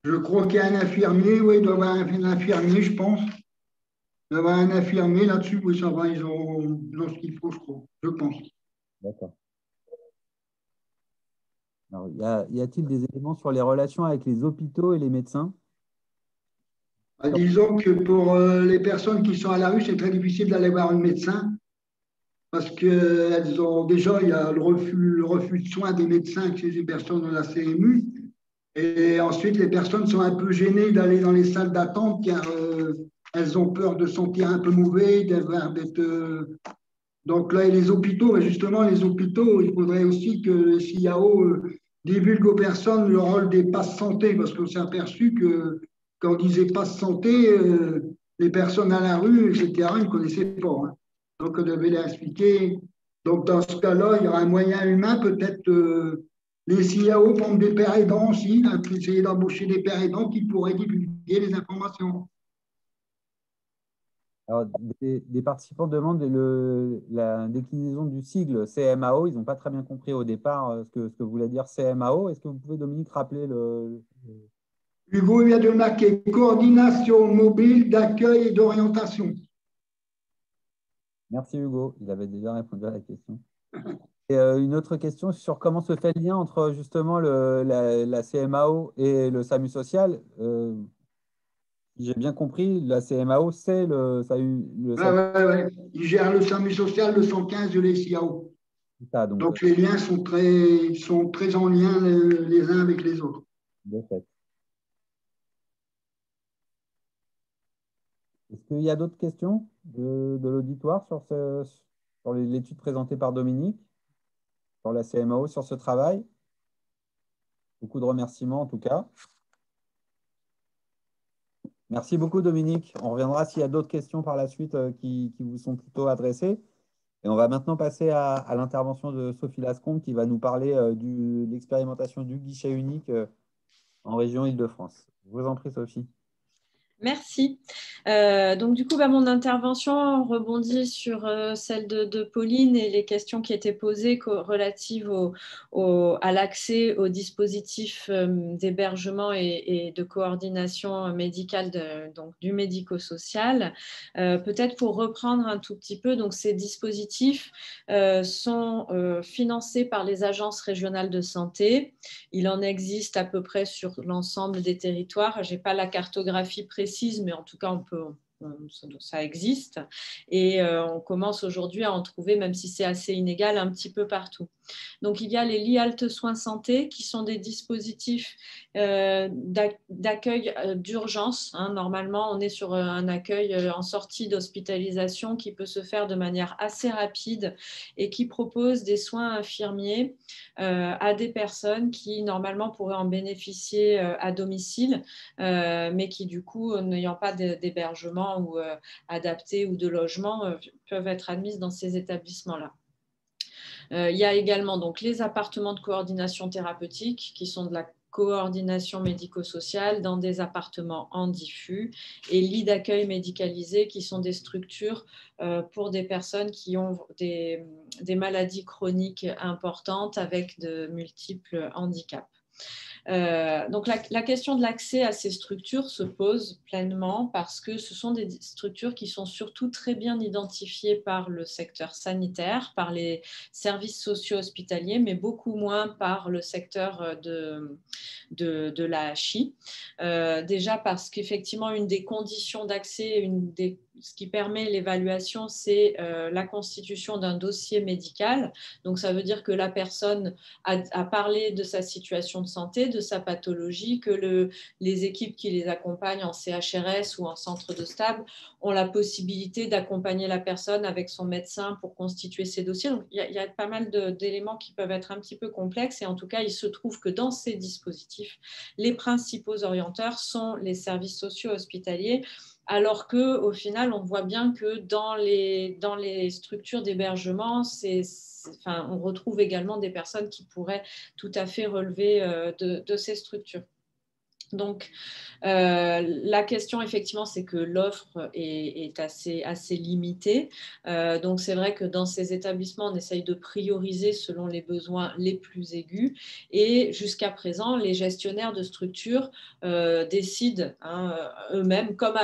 Speaker 4: Je crois qu'il y a un infirmier, oui, il doit y avoir un infirmier, je pense. Il doit y avoir un infirmier là-dessus, oui, ça va, ils ont ce qu'il faut, je crois, je pense.
Speaker 2: D'accord. Alors, y a-t-il des éléments sur les relations avec les hôpitaux et les médecins?
Speaker 4: Disons que pour les personnes qui sont à la rue, c'est très difficile d'aller voir un médecin parce qu'elles ont déjà, il y a le refus de soins des médecins chez les personnes de la CMU. Et ensuite, les personnes sont un peu gênées d'aller dans les salles d'attente car elles ont peur de se sentir un peu mauvais, d'être. Donc là, et les hôpitaux, justement, les hôpitaux, il faudrait aussi que le CIAO divulgue aux personnes le rôle des passes santé parce qu'on s'est aperçu que quand on disait passe santé, les personnes à la rue, etc., ils ne connaissaient pas. Hein. Donc, on devait leur expliquer. Donc, dans ce cas-là, il y aura un moyen humain, peut-être les CIAO forment des pères aidants aussi, hein, essayer d'embaucher des pères aidants qui pourraient divulguer les informations.
Speaker 2: Alors, des participants demandent la déclinaison du sigle CMAO. Ils n'ont pas très bien compris au départ ce que voulait dire CMAO. Est-ce que vous pouvez, Dominique, rappeler
Speaker 4: Hugo vient de marquer coordination mobile d'accueil et d'orientation.
Speaker 2: Merci Hugo, il avait déjà répondu à la question. Et une autre question sur comment se fait le lien entre justement la CMAO et le SAMU social. Si j'ai bien compris, la CMAO, c'est le SAMU.
Speaker 4: Ouais. Il gère le SAMU social, le 115 de l'ESIAO. Donc les liens sont très en lien les uns avec les autres.
Speaker 2: De fait. Est-ce qu'il y a d'autres questions de l'auditoire sur l'étude présentée par Dominique, sur la CMAO, sur ce travail? Beaucoup de remerciements en tout cas. Merci beaucoup Dominique. On reviendra s'il y a d'autres questions par la suite qui vous sont plutôt adressées. Et on va maintenant passer à l'intervention de Sophie Lascombe qui va nous parler de l'expérimentation du guichet unique en région Île-de-France. Je vous en prie Sophie.
Speaker 5: Merci. Donc du coup, mon intervention rebondit sur celle de Pauline et les questions qui étaient posées relatives à l'accès aux dispositifs d'hébergement et de coordination médicale donc du médico-social. Peut-être pour reprendre un tout petit peu, donc ces dispositifs sont financés par les agences régionales de santé. Il en existe à peu près sur l'ensemble des territoires. Je n'ai pas la cartographie précise, mais en tout cas, ça existe. Et on commence aujourd'hui à en trouver, même si c'est assez inégal, un petit peu partout. Donc, il y a les lits halte soins santé qui sont des dispositifs d'accueil d'urgence. Normalement, on est sur un accueil en sortie d'hospitalisation qui peut se faire de manière assez rapide et qui propose des soins infirmiers à des personnes qui, normalement, pourraient en bénéficier à domicile, mais qui, du coup, n'ayant pas d'hébergement ou adapté ou de logement, peuvent être admises dans ces établissements-là. Il y a également donc, les appartements de coordination thérapeutique qui sont de la coordination médico-sociale dans des appartements en diffus et lits d'accueil médicalisés qui sont des structures pour des personnes qui ont des maladies chroniques importantes avec de multiples handicaps. Donc la question de l'accès à ces structures se pose pleinement parce que ce sont des structures qui sont surtout très bien identifiées par le secteur sanitaire, par les services sociaux hospitaliers, mais beaucoup moins par le secteur de la HI. Déjà parce qu'effectivement, une des conditions d'accès, ce qui permet l'évaluation, c'est la constitution d'un dossier médical. Donc, ça veut dire que la personne a parlé de sa situation de santé, de sa pathologie, que les équipes qui les accompagnent en CHRS ou en centre de stable ont la possibilité d'accompagner la personne avec son médecin pour constituer ces dossiers. Donc, il y a pas mal d'éléments qui peuvent être un petit peu complexes et en tout cas, il se trouve que dans ces dispositifs, les principaux orienteurs sont les services sociaux hospitaliers, alors qu'au final, on voit bien que dans les structures d'hébergement, on retrouve également des personnes qui pourraient tout à fait relever de ces structures. Donc, la question, effectivement, c'est que l'offre est assez limitée. Donc, c'est vrai que dans ces établissements, on essaye de prioriser selon les besoins les plus aigus. Et jusqu'à présent, les gestionnaires de structures décident eux-mêmes, comme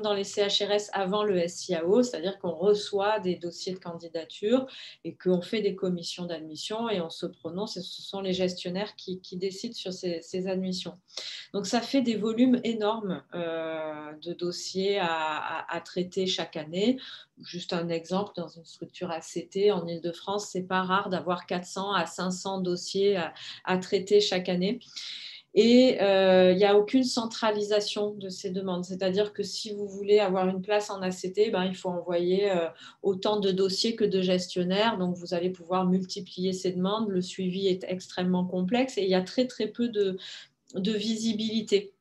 Speaker 5: dans les CHRS avant le SIAO, c'est-à-dire qu'on reçoit des dossiers de candidature et qu'on fait des commissions d'admission et on se prononce. Et ce sont les gestionnaires qui décident sur ces admissions. Donc, ça fait des volumes énormes de dossiers à traiter chaque année. Juste un exemple, dans une structure ACT en Île-de-France, ce n'est pas rare d'avoir 400 à 500 dossiers à traiter chaque année. Et il n'y a aucune centralisation de ces demandes. C'est-à-dire que si vous voulez avoir une place en ACT, il faut envoyer autant de dossiers que de gestionnaires. Donc, vous allez pouvoir multiplier ces demandes. Le suivi est extrêmement complexe et il y a très, très peu de visibilité.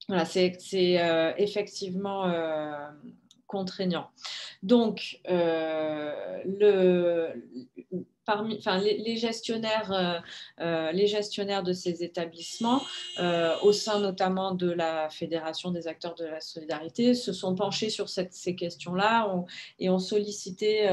Speaker 5: Voilà, c'est effectivement contraignant. Donc, les gestionnaires de ces établissements, au sein notamment de la Fédération des acteurs de la solidarité, se sont penchés sur ces questions-là et ont sollicité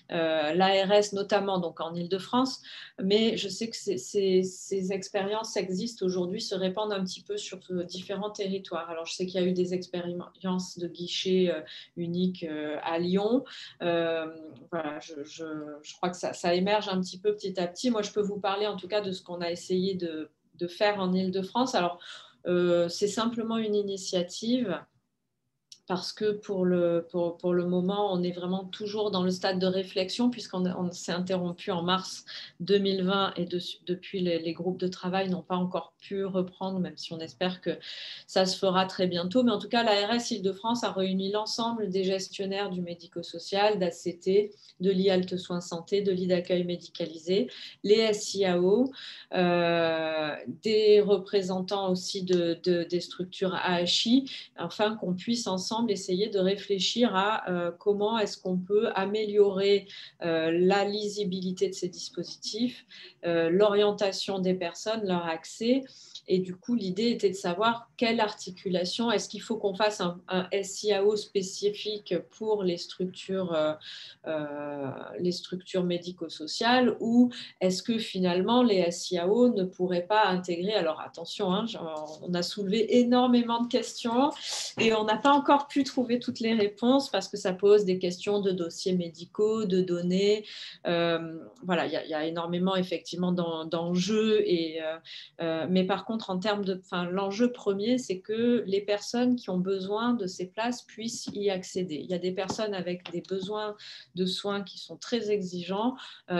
Speaker 5: l'ARS, notamment donc en Île-de-France. Mais je sais que ces expériences existent aujourd'hui, se répandent un petit peu sur différents territoires. Alors, je sais qu'il y a eu des expériences de guichets uniques à Lyon. Voilà, je crois que ça émerge un petit peu petit à petit. Moi, je peux vous parler en tout cas de ce qu'on a essayé de faire en Île-de-France. Alors, c'est simplement une initiative parce que pour le moment, on est vraiment toujours dans le stade de réflexion puisqu'on s'est interrompu en mars 2020 et depuis, les groupes de travail n'ont pas encore pu reprendre, même si on espère que ça se fera très bientôt. Mais en tout cas, l'ARS Île-de-France a réuni l'ensemble des gestionnaires du médico-social, d'ACT, de lits halte soins santé, de lits d'accueil médicalisés, les SIAO, des représentants aussi des structures AHI, afin qu'on puisse ensemble essayer de réfléchir à comment est-ce qu'on peut améliorer la lisibilité de ces dispositifs, l'orientation des personnes, leur accès. Et du coup, l'idée était de savoir quelle articulation, est-ce qu'il faut qu'on fasse un SIAO spécifique pour les structures médico-sociales ou est-ce que finalement les SIAO ne pourraient pas intégrer, alors attention, on a soulevé énormément de questions et on n'a pas encore pu trouver toutes les réponses parce que ça pose des questions de dossiers médicaux, de données. Voilà, il y a énormément effectivement d'enjeux. Mais par contre, l'enjeu premier, c'est que les personnes qui ont besoin de ces places puissent y accéder. Il y a des personnes avec des besoins de soins qui sont très exigeants.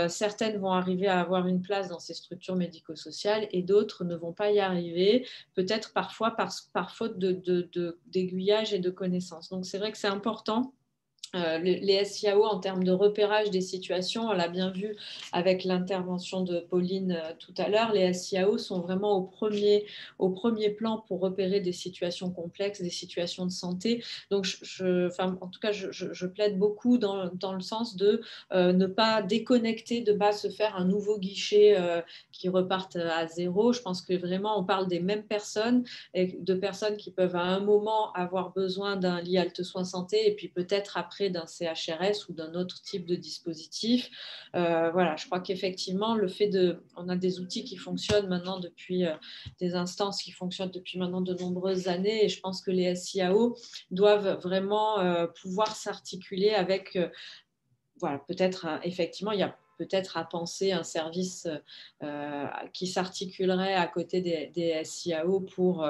Speaker 5: Certaines vont arriver à avoir une place dans ces structures médico-sociales et d'autres ne vont pas y arriver, peut-être parfois par faute d'aiguillage et de connaissances. Donc, c'est vrai que c'est important. Les SIAO, en termes de repérage des situations, on l'a bien vu avec l'intervention de Pauline tout à l'heure, les SIAO sont vraiment au premier plan pour repérer des situations complexes, des situations de santé. Donc, en tout cas, je plaide beaucoup dans le sens de ne pas déconnecter, de ne pas se faire un nouveau guichet qui reparte à zéro. Je pense que vraiment, on parle des mêmes personnes et de personnes qui peuvent à un moment avoir besoin d'un lit halte soins santé et puis peut-être après d'un CHRS ou d'un autre type de dispositif. Voilà, je crois qu'effectivement, on a des outils qui fonctionnent maintenant depuis des instances qui fonctionnent depuis maintenant de nombreuses années et je pense que les SIAO doivent vraiment pouvoir s'articuler avec, voilà, peut-être effectivement, il y a peut-être à penser un service qui s'articulerait à côté des SIAO pour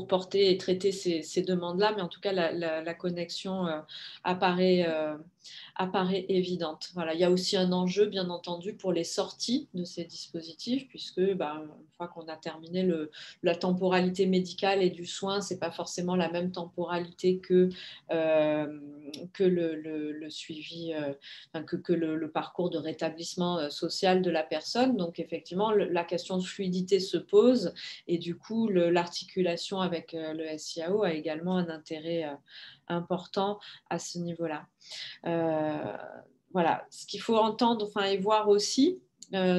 Speaker 5: porter et traiter ces demandes-là, mais en tout cas, la connexion apparaît évidente. Voilà. Il y a aussi un enjeu, bien entendu, pour les sorties de ces dispositifs, puisque une fois qu'on a terminé la temporalité médicale et du soin, ce n'est pas forcément la même temporalité que le suivi, que le parcours de rétablissement social de la personne. Donc, effectivement, la question de fluidité se pose et du coup, l'articulation avec le SIAO a également un intérêt important à ce niveau-là. Voilà, ce qu'il faut entendre et voir aussi,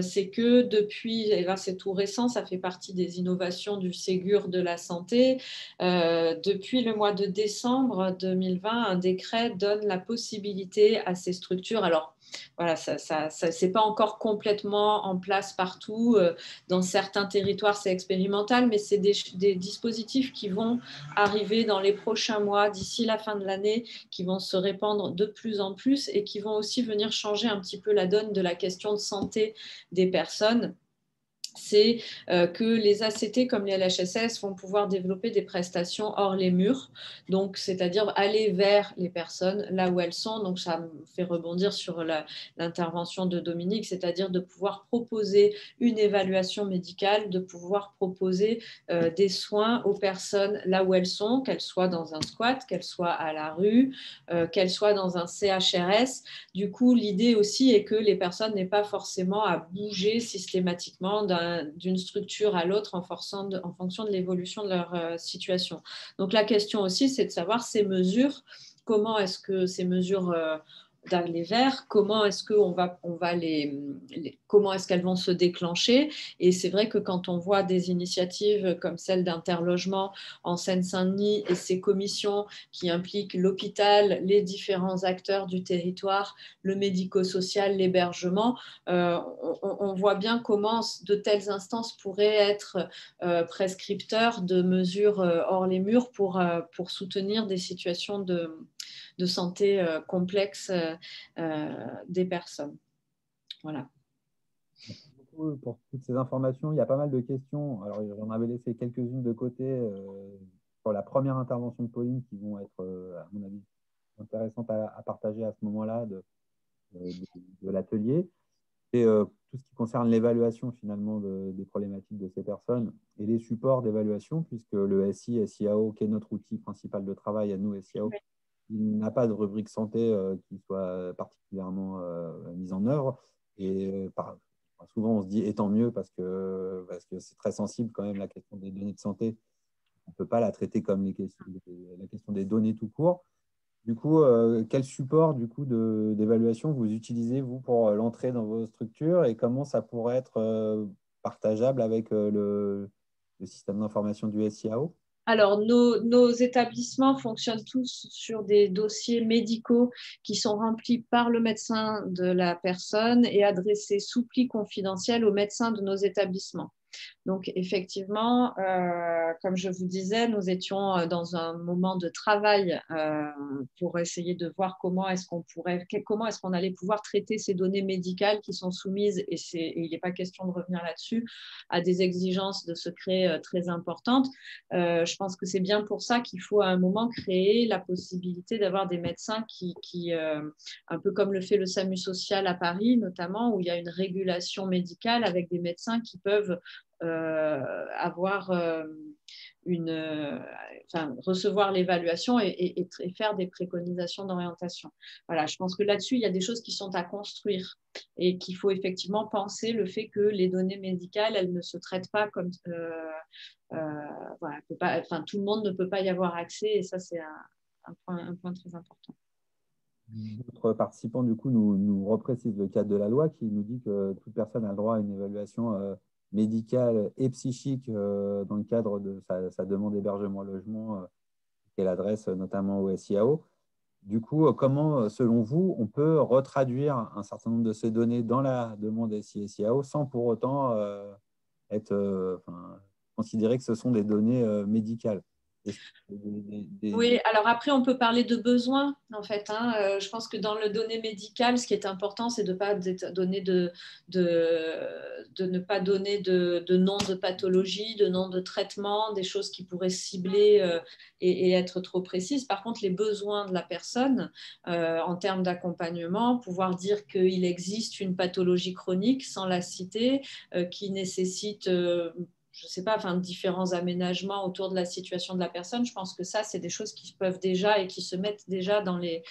Speaker 5: c'est que depuis, et là c'est tout récent, ça fait partie des innovations du Ségur de la santé, depuis le mois de décembre 2020, un décret donne la possibilité à ces structures, alors voilà, ça c'est pas encore complètement en place partout, dans certains territoires c'est expérimental, mais c'est des dispositifs qui vont arriver dans les prochains mois, d'ici la fin de l'année, qui vont se répandre de plus en plus et qui vont aussi venir changer un petit peu la donne de la question de santé des personnes. C'est que les ACT comme les LHSS vont pouvoir développer des prestations hors les murs, donc c'est-à-dire aller vers les personnes là où elles sont. Donc ça me fait rebondir sur l'intervention de Dominique, c'est-à-dire de pouvoir proposer une évaluation médicale, de pouvoir proposer des soins aux personnes là où elles sont, qu'elles soient dans un squat, qu'elles soient à la rue, qu'elles soient dans un CHRS. Du coup, l'idée aussi est que les personnes n'aient pas forcément à bouger systématiquement d'une structure à l'autre en fonction de l'évolution de leur situation. Donc la question aussi, c'est de savoir ces mesures, comment est-ce que ces mesures d'aller vers, comment est-ce comment est-ce qu'elles vont se déclencher. Et c'est vrai que quand on voit des initiatives comme celle d'Interlogement en Seine-Saint-Denis et ces commissions qui impliquent l'hôpital, les différents acteurs du territoire, le médico-social, l'hébergement, on voit bien comment de telles instances pourraient être prescripteurs de mesures hors les murs pour soutenir des situations de santé complexes des personnes. Voilà.
Speaker 2: Merci beaucoup pour toutes ces informations. Il y a pas mal de questions. Alors, j'en avais laissé quelques-unes de côté pour la première intervention de Pauline qui vont être, à mon avis, intéressantes à partager à ce moment-là de l'atelier. Et tout ce qui concerne l'évaluation finalement des problématiques de ces personnes et les supports d'évaluation, puisque le SIAO, qui est notre outil principal de travail à nous, SIAO, oui, il n'a pas de rubrique santé qui soit particulièrement mise en œuvre. Et souvent, on se dit, et tant mieux, parce que c'est très sensible quand même la question des données de santé. On ne peut pas la traiter comme la question des données tout court. Du coup, quel support d'évaluation vous utilisez, vous, pour l'entrée dans vos structures et comment ça pourrait être partageable avec le système d'information du SIAO?
Speaker 5: Alors, nos établissements fonctionnent tous sur des dossiers médicaux qui sont remplis par le médecin de la personne et adressés sous pli confidentiel au médecin de nos établissements. Donc, effectivement, comme je vous disais, nous étions dans un moment de travail pour essayer de voir comment est-ce qu'on allait pouvoir traiter ces données médicales qui sont soumises, et il n'est pas question de revenir là-dessus, à des exigences de secret très importantes. Je pense que c'est bien pour ça qu'il faut à un moment créer la possibilité d'avoir des médecins qui un peu comme le fait le SAMU social à Paris, notamment, où il y a une régulation médicale avec des médecins qui peuvent recevoir l'évaluation et faire des préconisations d'orientation. Voilà, je pense que là-dessus, il y a des choses qui sont à construire et qu'il faut effectivement penser le fait que les données médicales, elles ne se traitent pas comme… voilà, tout le monde ne peut pas y avoir accès, et ça, c'est un point très important.
Speaker 2: D'autres participants, du coup, nous reprécisent le cadre de la loi qui nous dit que toute personne a le droit à une évaluation médicale et psychique dans le cadre de sa demande d'hébergement-logement qu'elle adresse notamment au SIAO. Du coup, comment, selon vous, on peut retraduire un certain nombre de ces données dans la demande SIAO sans pour autant considérer que ce sont des données médicales?
Speaker 5: Oui, alors après, on peut parler de besoins, en fait. Je pense que dans le données médicales, ce qui est important, c'est de ne pas donner de nom de pathologie, de nom de traitement, des choses qui pourraient cibler et être trop précises. Par contre, les besoins de la personne, en termes d'accompagnement, pouvoir dire qu'il existe une pathologie chronique sans la citer, qui nécessite… je ne sais pas, différents aménagements autour de la situation de la personne. Je pense que ça, c'est des choses qui peuvent déjà et qui se mettent déjà dans les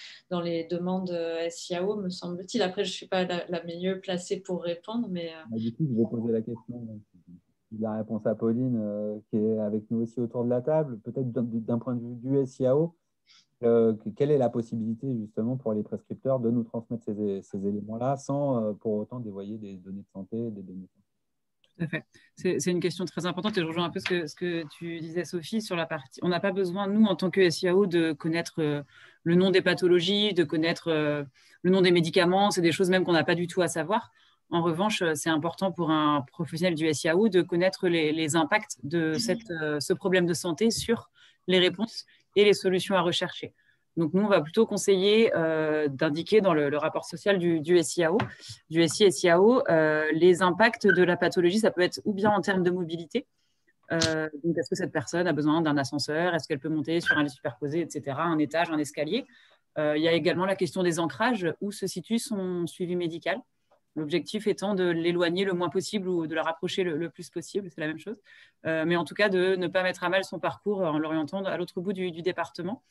Speaker 5: demandes SIAO, me semble-t-il. Après, je ne suis pas la mieux placée pour répondre. Mais…
Speaker 2: Du coup, je vais poser la question. La réponse à Pauline, qui est avec nous aussi autour de la table. Peut-être d'un point de vue du SIAO, quelle est la possibilité justement pour les prescripteurs de nous transmettre ces éléments-là sans pour autant dévoyer des données de santé, des données de santé?
Speaker 3: Tout à fait. C'est une question très importante, et je rejoins un peu ce que tu disais, Sophie, sur la partie. On n'a pas besoin, nous, en tant que SIAO, de connaître le nom des pathologies, de connaître le nom des médicaments. C'est des choses même qu'on n'a pas du tout à savoir. En revanche, c'est important pour un professionnel du SIAO de connaître les impacts de ce problème de santé sur les réponses et les solutions à rechercher. Donc, nous, on va plutôt conseiller d'indiquer dans le rapport social du SIAO, du SI-SIAO, les impacts de la pathologie. Ça peut être ou bien en termes de mobilité. Donc, est-ce que cette personne a besoin d'un ascenseur? Est-ce qu'elle peut monter sur un lit superposé, etc., un étage, un escalier? Il y a également la question des ancrages, où se situe son suivi médical. L'objectif étant de l'éloigner le moins possible ou de la rapprocher le plus possible, c'est la même chose. Mais en tout cas, de ne pas mettre à mal son parcours en l'orientant à l'autre bout du département.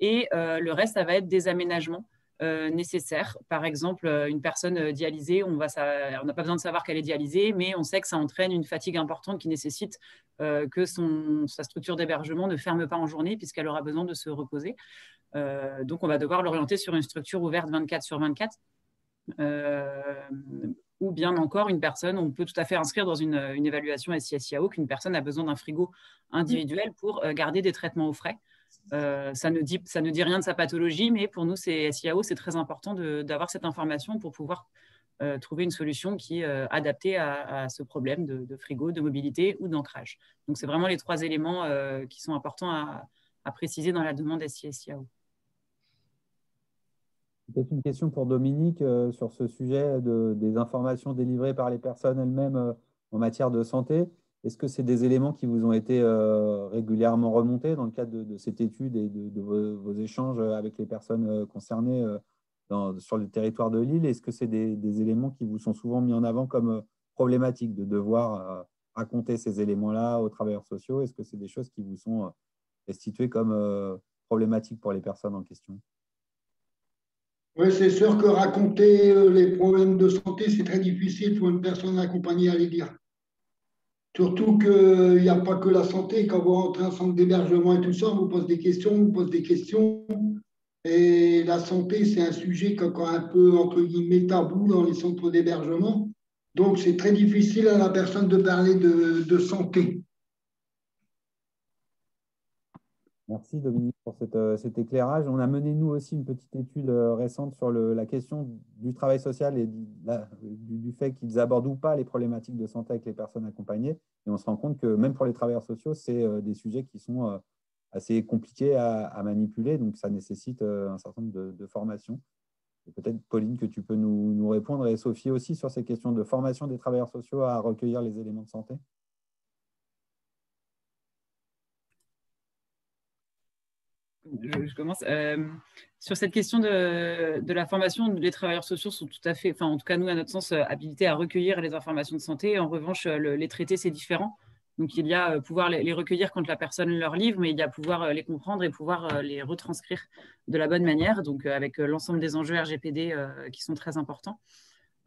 Speaker 3: Et le reste, ça va être des aménagements nécessaires. Par exemple, une personne dialysée, on n'a pas besoin de savoir qu'elle est dialysée, mais on sait que ça entraîne une fatigue importante qui nécessite que sa structure d'hébergement ne ferme pas en journée puisqu'elle aura besoin de se reposer. Donc, on va devoir l'orienter sur une structure ouverte 24/24. Ou bien encore une personne, on peut tout à fait inscrire dans une évaluation SI-SIAO qu'une personne a besoin d'un frigo individuel pour garder des traitements au frais. Ça ne dit rien de sa pathologie, mais pour nous, SIAO, c'est très important d'avoir cette information pour pouvoir trouver une solution qui est adaptée à ce problème de frigo, de mobilité ou d'ancrage. Donc, c'est vraiment les trois éléments qui sont importants à préciser dans la demande SI-SIAO.
Speaker 2: Peut-être une question pour Dominique sur ce sujet des informations délivrées par les personnes elles-mêmes en matière de santé. Est-ce que c'est des éléments qui vous ont été régulièrement remontés dans le cadre de cette étude et de vos échanges avec les personnes concernées sur le territoire de l'île? Est-ce que c'est des éléments qui vous sont souvent mis en avant comme problématiques de devoir raconter ces éléments-là aux travailleurs sociaux? Est-ce que c'est des choses qui vous sont restituées comme problématiques pour les personnes en question?
Speaker 4: Oui, c'est sûr que raconter les problèmes de santé, c'est très difficile pour une personne accompagnée à les dire. Surtout qu'il n'y a pas que la santé. Quand vous rentrez en centre d'hébergement et tout ça, on vous pose des questions, Et la santé, c'est un sujet qui est encore un peu, entre guillemets, tabou dans les centres d'hébergement. Donc, c'est très difficile à la personne de parler de santé.
Speaker 2: Merci Dominique pour cet éclairage. On a mené nous aussi une petite étude récente sur la question du travail social et du fait qu'ils abordent ou pas les problématiques de santé avec les personnes accompagnées. Et on se rend compte que même pour les travailleurs sociaux, c'est des sujets qui sont assez compliqués à manipuler. Donc ça nécessite un certain nombre de formations. Et peut-être Pauline que tu peux nous répondre et Sophie aussi sur ces questions de formation des travailleurs sociaux à recueillir les éléments de santé.
Speaker 3: Je commence. Sur cette question de la formation, les travailleurs sociaux sont tout à fait, enfin en tout cas nous à notre sens, habilités à recueillir les informations de santé. En revanche, les traiter, c'est différent. Donc il y a pouvoir les recueillir quand la personne leur livre, mais il y a pouvoir les comprendre et pouvoir les retranscrire de la bonne manière, donc avec l'ensemble des enjeux RGPD qui sont très importants.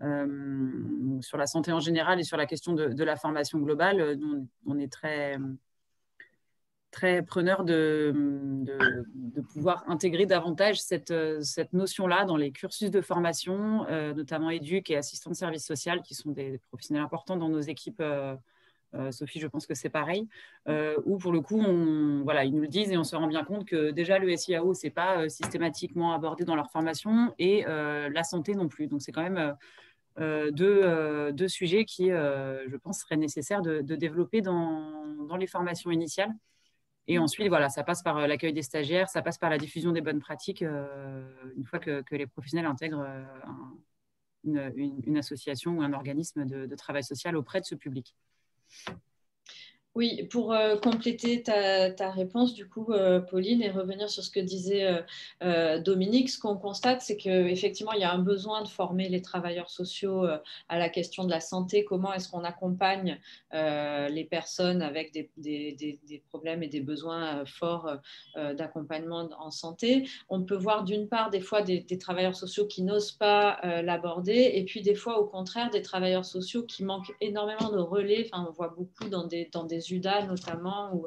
Speaker 3: Sur la santé en général et sur la question de la formation globale, on est très preneur de pouvoir intégrer davantage cette notion-là dans les cursus de formation, notamment éduc et assistants de service social, qui sont des professionnels importants dans nos équipes. Sophie, je pense que c'est pareil, où pour le coup, ils nous le disent et on se rend bien compte que déjà le SIAO, ce n'est pas systématiquement abordé dans leur formation et la santé non plus. Donc c'est quand même deux sujets qui, je pense, seraient nécessaires de développer dans les formations initiales. Et ensuite, voilà, ça passe par l'accueil des stagiaires, ça passe par la diffusion des bonnes pratiques une fois que les professionnels intègrent une association ou un organisme de travail social auprès de ce public.
Speaker 5: Oui, pour compléter ta réponse, du coup, Pauline, et revenir sur ce que disait Dominique, ce qu'on constate, c'est qu'effectivement, il y a un besoin de former les travailleurs sociaux à la question de la santé. Comment est-ce qu'on accompagne les personnes avec des problèmes et des besoins forts d'accompagnement en santé? On peut voir d'une part, des fois, des travailleurs sociaux qui n'osent pas l'aborder, et puis des fois, au contraire, des travailleurs sociaux qui manquent énormément de relais. Enfin, on voit beaucoup dans des UDA notamment, ou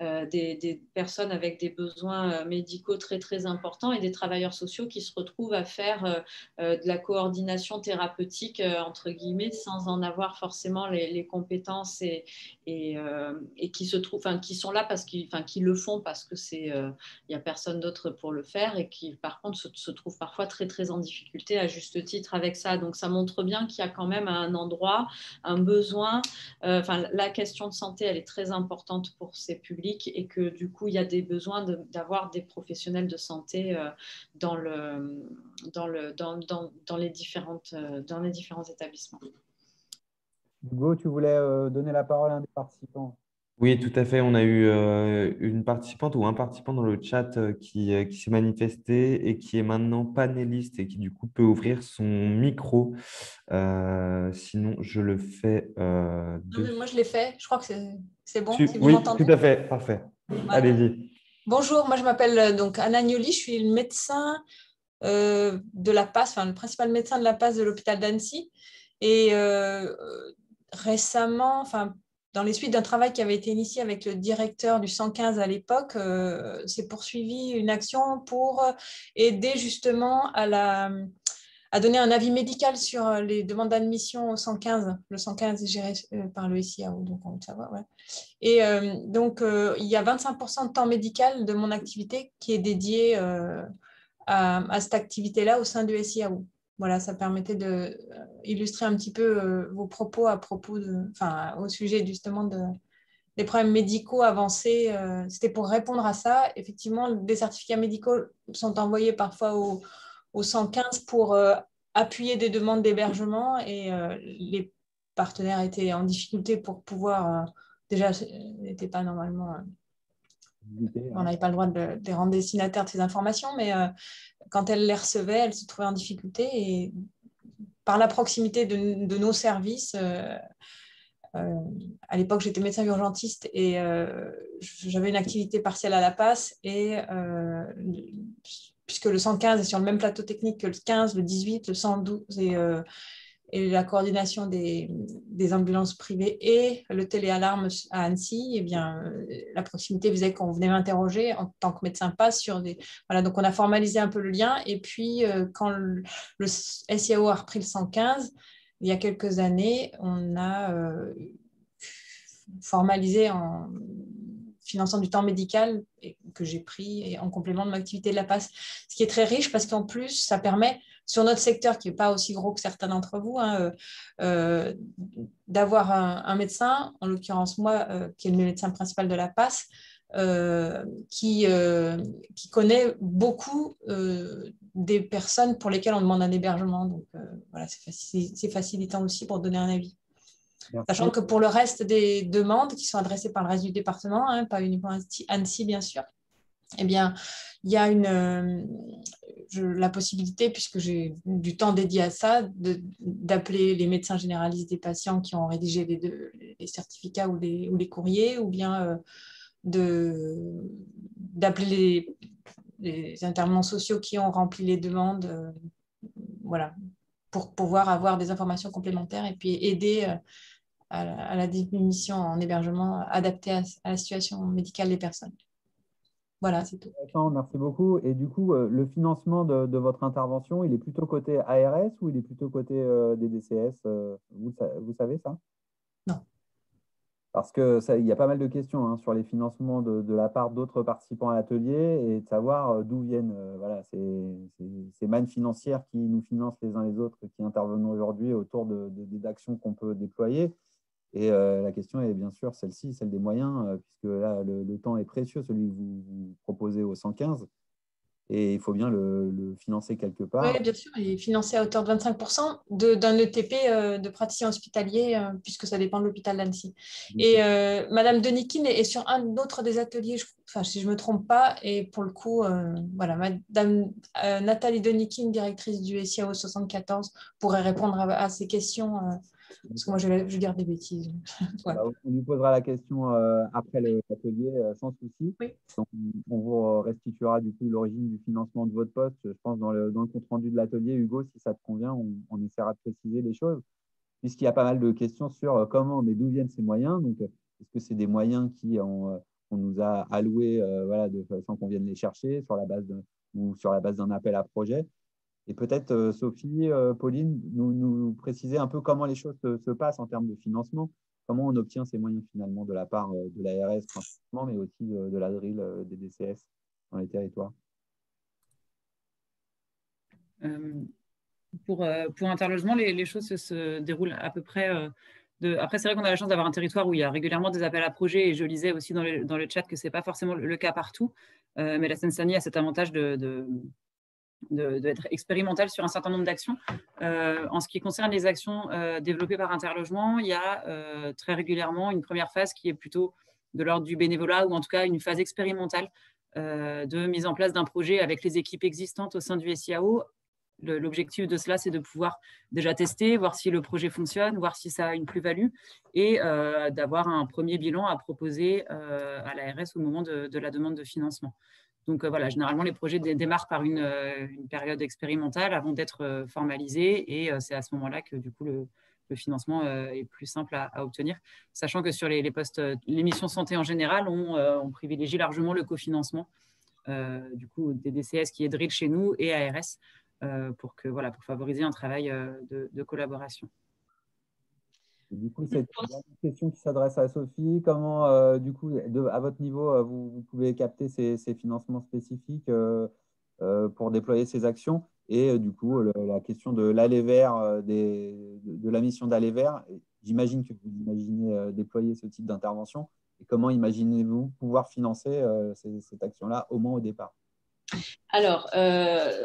Speaker 5: des personnes avec des besoins médicaux très très importants et des travailleurs sociaux qui se retrouvent à faire de la coordination thérapeutique entre guillemets sans en avoir forcément les compétences et qui se trouvent, qui sont là parce qui le font parce que il y a personne d'autre pour le faire et qui par contre se trouvent parfois très très en difficulté à juste titre avec ça. Donc ça montre bien qu'il y a quand même un endroit, un besoin. La question de santé, elle est très importante pour ces publics et que du coup, il y a des besoins d'avoir des professionnels de santé dans les différents établissements.
Speaker 2: Hugo, tu voulais donner la parole à un des participants.
Speaker 1: Oui, tout à fait. On a eu une participante ou un participant dans le chat qui s'est manifesté et qui est maintenant panéliste et qui du coup peut ouvrir son micro. Sinon, je le fais.
Speaker 7: Non, mais moi, je l'ai fait. Je crois que c'est bon. Si vous
Speaker 1: Oui,
Speaker 7: m'entendez.
Speaker 1: tout à fait. Parfait.
Speaker 7: Ouais.
Speaker 1: Allez-y.
Speaker 7: Bonjour, moi je m'appelle donc Anna Agnoli, je suis le médecin de la PAS, le principal médecin de la PAS de l'hôpital d'Annecy. Et récemment, dans les suites d'un travail qui avait été initié avec le directeur du 115 à l'époque, s'est poursuivi une action pour aider justement à donner un avis médical sur les demandes d'admission au 115. Le 115 est géré par le SIAO, donc on veut savoir. Ouais. Et donc, il y a 25% de temps médical de mon activité qui est dédié à cette activité-là au sein du SIAO. Voilà, ça permettait d'illustrer un petit peu vos propos au sujet justement des problèmes médicaux avancés. C'était pour répondre à ça. Effectivement, des certificats médicaux sont envoyés parfois au 115 pour appuyer des demandes d'hébergement et les partenaires étaient en difficulté pour pouvoir, déjà, n'étaient pas normalement, on n'avait pas le droit de les rendre destinataires de ces informations, mais quand elles les recevaient, elles se trouvaient en difficulté et par la proximité de nos services, à l'époque, j'étais médecin urgentiste et j'avais une activité partielle à la PAS et puisque le 115 est sur le même plateau technique que le 15, le 18, le 112 et la coordination des ambulances privées et le téléalarme à Annecy, eh bien, la proximité faisait qu'on venait m'interroger en tant que médecin PAS sur des... Voilà, donc on a formalisé un peu le lien et puis quand le SIAO a repris le 115, il y a quelques années, on a formalisé finançant du temps médical que j'ai pris en complément de mon activité de la PASS. Ce qui est très riche parce qu'en plus, ça permet, sur notre secteur qui n'est pas aussi gros que certains d'entre vous, d'avoir un médecin, en l'occurrence moi, qui est le médecin principal de la PASS, qui connaît beaucoup des personnes pour lesquelles on demande un hébergement. Donc, voilà, c'est facilitant aussi pour donner un avis.
Speaker 2: Merci.
Speaker 7: Sachant que pour le reste des demandes qui sont adressées par le reste du département, pas uniquement Annecy, bien sûr, eh bien, il y a la possibilité, puisque j'ai du temps dédié à ça, d'appeler les médecins généralistes des patients qui ont rédigé les certificats ou les courriers, ou bien d'appeler les intervenants sociaux qui ont rempli les demandes, voilà, pour pouvoir avoir des informations complémentaires et puis aider à la diminution en hébergement adaptée à la situation médicale des personnes. Voilà, c'est tout.
Speaker 2: Merci beaucoup. Et du coup, le financement de votre intervention, il est plutôt côté ARS ou il est plutôt côté des DCS vous savez ça?
Speaker 7: Non.
Speaker 2: Parce qu'il y a pas mal de questions sur les financements de la part d'autres participants à l'atelier et de savoir d'où viennent voilà, ces mannes financières qui nous financent les uns les autres, qui intervenons aujourd'hui autour d'actions qu'on peut déployer. Et la question est bien sûr celle-ci, celle des moyens, puisque là, le temps est précieux, celui que vous proposez au 115. Et il faut bien le financer quelque part.
Speaker 7: Oui, bien sûr, il est financé à hauteur de 25% d'un ETP de praticien hospitalier, puisque ça dépend de l'hôpital d'Annecy. Et Madame Denikin est sur un autre des ateliers, si je ne me trompe pas, et pour le coup, voilà, Madame Nathalie Denikin, directrice du SIAO 74, pourrait répondre à ces questions, parce que moi, je vais dire des bêtises.
Speaker 2: Voilà. On lui posera la question après l'atelier sans souci.
Speaker 7: Oui.
Speaker 2: Donc, on vous restituera du coup l'origine du financement de votre poste. Je pense dans le compte-rendu de l'atelier, Hugo, si ça te convient, on essaiera de préciser les choses. Puisqu'il y a pas mal de questions sur comment, mais d'où viennent ces moyens. Donc, est-ce que c'est des moyens qu'on nous a alloués voilà, de façon qu'on vienne les chercher ou sur la base d'un appel à projet? Et peut-être, Sophie, Pauline, nous préciser un peu comment les choses se passent en termes de financement, comment on obtient ces moyens finalement de la part de l'ARS principalement, mais aussi de la DRIL, des DCS dans les territoires.
Speaker 3: Pour Interlogement, les choses se déroulent à peu près. Après, c'est vrai qu'on a la chance d'avoir un territoire où il y a régulièrement des appels à projets, et je lisais aussi dans le chat que ce n'est pas forcément le cas partout, mais la Seine-Saint-Denis a cet avantage d'être expérimental sur un certain nombre d'actions. En ce qui concerne les actions développées par Interlogement, il y a très régulièrement une première phase qui est plutôt de l'ordre du bénévolat, ou en tout cas une phase expérimentale de mise en place d'un projet avec les équipes existantes au sein du SIAO. L'objectif de cela, c'est de pouvoir déjà tester, voir si le projet fonctionne, voir si ça a une plus-value, et d'avoir un premier bilan à proposer à l'ARS au moment de la demande de financement. Donc voilà, généralement, les projets démarrent par une période expérimentale avant d'être formalisés, et c'est à ce moment-là que du coup le financement est plus simple à obtenir, sachant que sur les postes, les missions santé en général, on privilégie largement le cofinancement du coup des DCS qui est DRIL chez nous et ARS pour favoriser un travail de collaboration.
Speaker 2: Et du coup, c'est une question qui s'adresse à Sophie. Comment, du coup, à votre niveau, vous pouvez capter ces financements spécifiques pour déployer ces actions? Et du coup, la question de l'aller vers, de la mission d'aller vers, j'imagine que vous imaginez déployer ce type d'intervention. Et comment imaginez-vous pouvoir financer cette action-là, au moins au départ?
Speaker 5: Alors,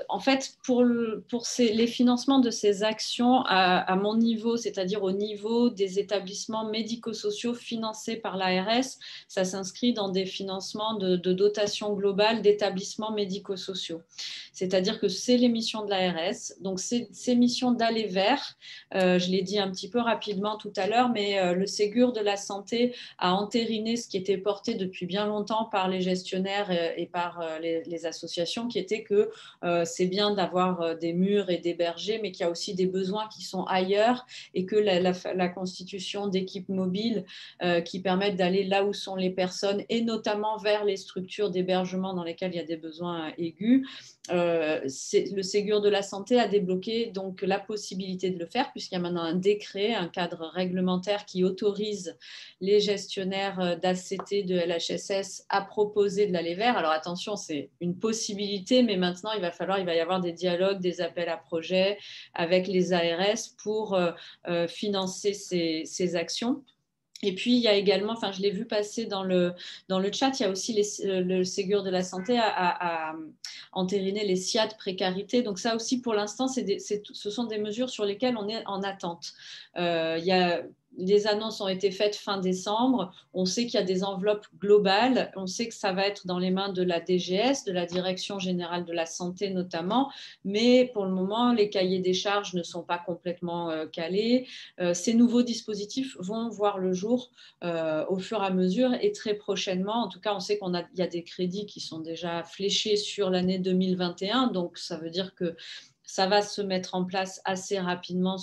Speaker 5: en fait, pour les financements de ces actions à mon niveau, c'est-à-dire au niveau des établissements médico-sociaux financés par l'ARS, ça s'inscrit dans des financements de dotation globale d'établissements médico-sociaux. C'est-à-dire que c'est les missions de l'ARS. Donc, ces missions d'aller vers, je l'ai dit un petit peu rapidement tout à l'heure, mais le Ségur de la santé a entériné ce qui était porté depuis bien longtemps par les gestionnaires et par les associations
Speaker 8: l'association, qui était que c'est bien d'avoir des murs et des bergers, mais qu'il y a aussi des besoins qui sont ailleurs et que la constitution d'équipes mobiles qui permettent d'aller là où sont les personnes et notamment vers les structures d'hébergement dans lesquelles il y a des besoins aigus. Le Ségur de la santé a débloqué donc la possibilité de le faire puisqu'il y a maintenant un décret, un cadre réglementaire qui autorise les gestionnaires d'ACT, de LHSS à proposer de l'aller vers. Alors attention, c'est une possibilité, mais maintenant il va y avoir des dialogues, des appels à projets avec les ARS pour financer ces actions. Et puis, il y a également, enfin, je l'ai vu passer dans le chat, il y a aussi le Ségur de la santé à entériner les SIAD précarité. Donc ça aussi, pour l'instant, ce sont des mesures sur lesquelles on est en attente. Les annonces ont été faites fin décembre. On sait qu'il y a des enveloppes globales. On sait que ça va être dans les mains de la DGS, de la Direction générale de la santé notamment. Mais pour le moment, les cahiers des charges ne sont pas complètement calés. Ces nouveaux dispositifs vont voir le jour au fur et à mesure et très prochainement. En tout cas, on sait qu'il y a des crédits qui sont déjà fléchés sur l'année 2021. Donc, ça veut dire que ça va se mettre en place assez rapidement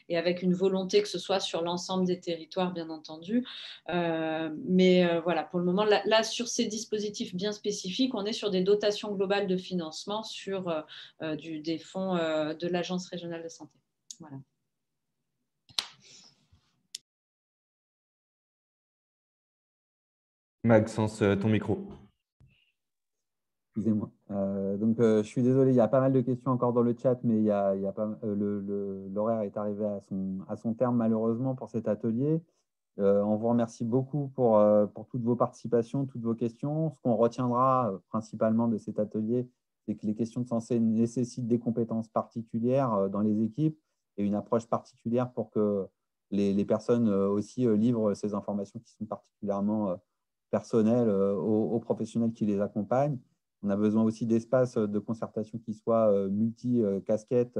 Speaker 8: et avec une volonté que ce soit sur l'ensemble des territoires, bien entendu. Mais voilà, pour le moment, là, sur ces dispositifs bien spécifiques, on est sur des dotations globales de financement sur des fonds de l'Agence régionale de santé. Voilà.
Speaker 1: Maxence, ton micro.
Speaker 2: Excusez-moi. Je suis désolé, il y a pas mal de questions encore dans le chat, mais l'horaire est arrivé à son terme malheureusement pour cet atelier. On vous remercie beaucoup pour toutes vos participations, toutes vos questions. Ce qu'on retiendra principalement de cet atelier, c'est que les questions de santé nécessitent des compétences particulières dans les équipes et une approche particulière pour que les personnes aussi livrent ces informations qui sont particulièrement personnelles aux professionnels qui les accompagnent. On a besoin aussi d'espaces de concertation qui soient multi-casquettes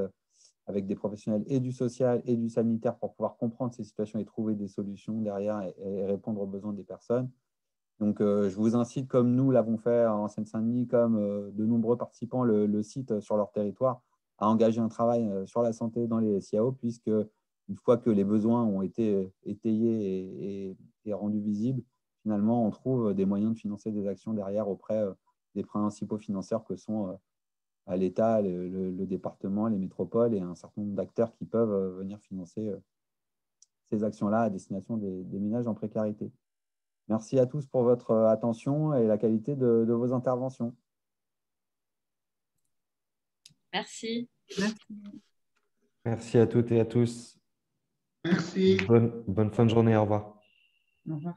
Speaker 2: avec des professionnels et du social et du sanitaire pour pouvoir comprendre ces situations et trouver des solutions derrière et répondre aux besoins des personnes. Donc, je vous incite, comme nous l'avons fait en Seine-Saint-Denis, comme de nombreux participants le citent sur leur territoire, à engager un travail sur la santé dans les SIAO, puisque une fois que les besoins ont été étayés et rendus visibles, finalement, on trouve des moyens de financer des actions derrière auprès des principaux financeurs que sont à l'État, le département, les métropoles et un certain nombre d'acteurs qui peuvent venir financer ces actions-là à destination des ménages en précarité. Merci à tous pour votre attention et la qualité de vos interventions.
Speaker 8: Merci.
Speaker 1: Merci à toutes et à tous.
Speaker 4: Merci.
Speaker 1: Bonne fin de journée. Au revoir.
Speaker 3: Au revoir.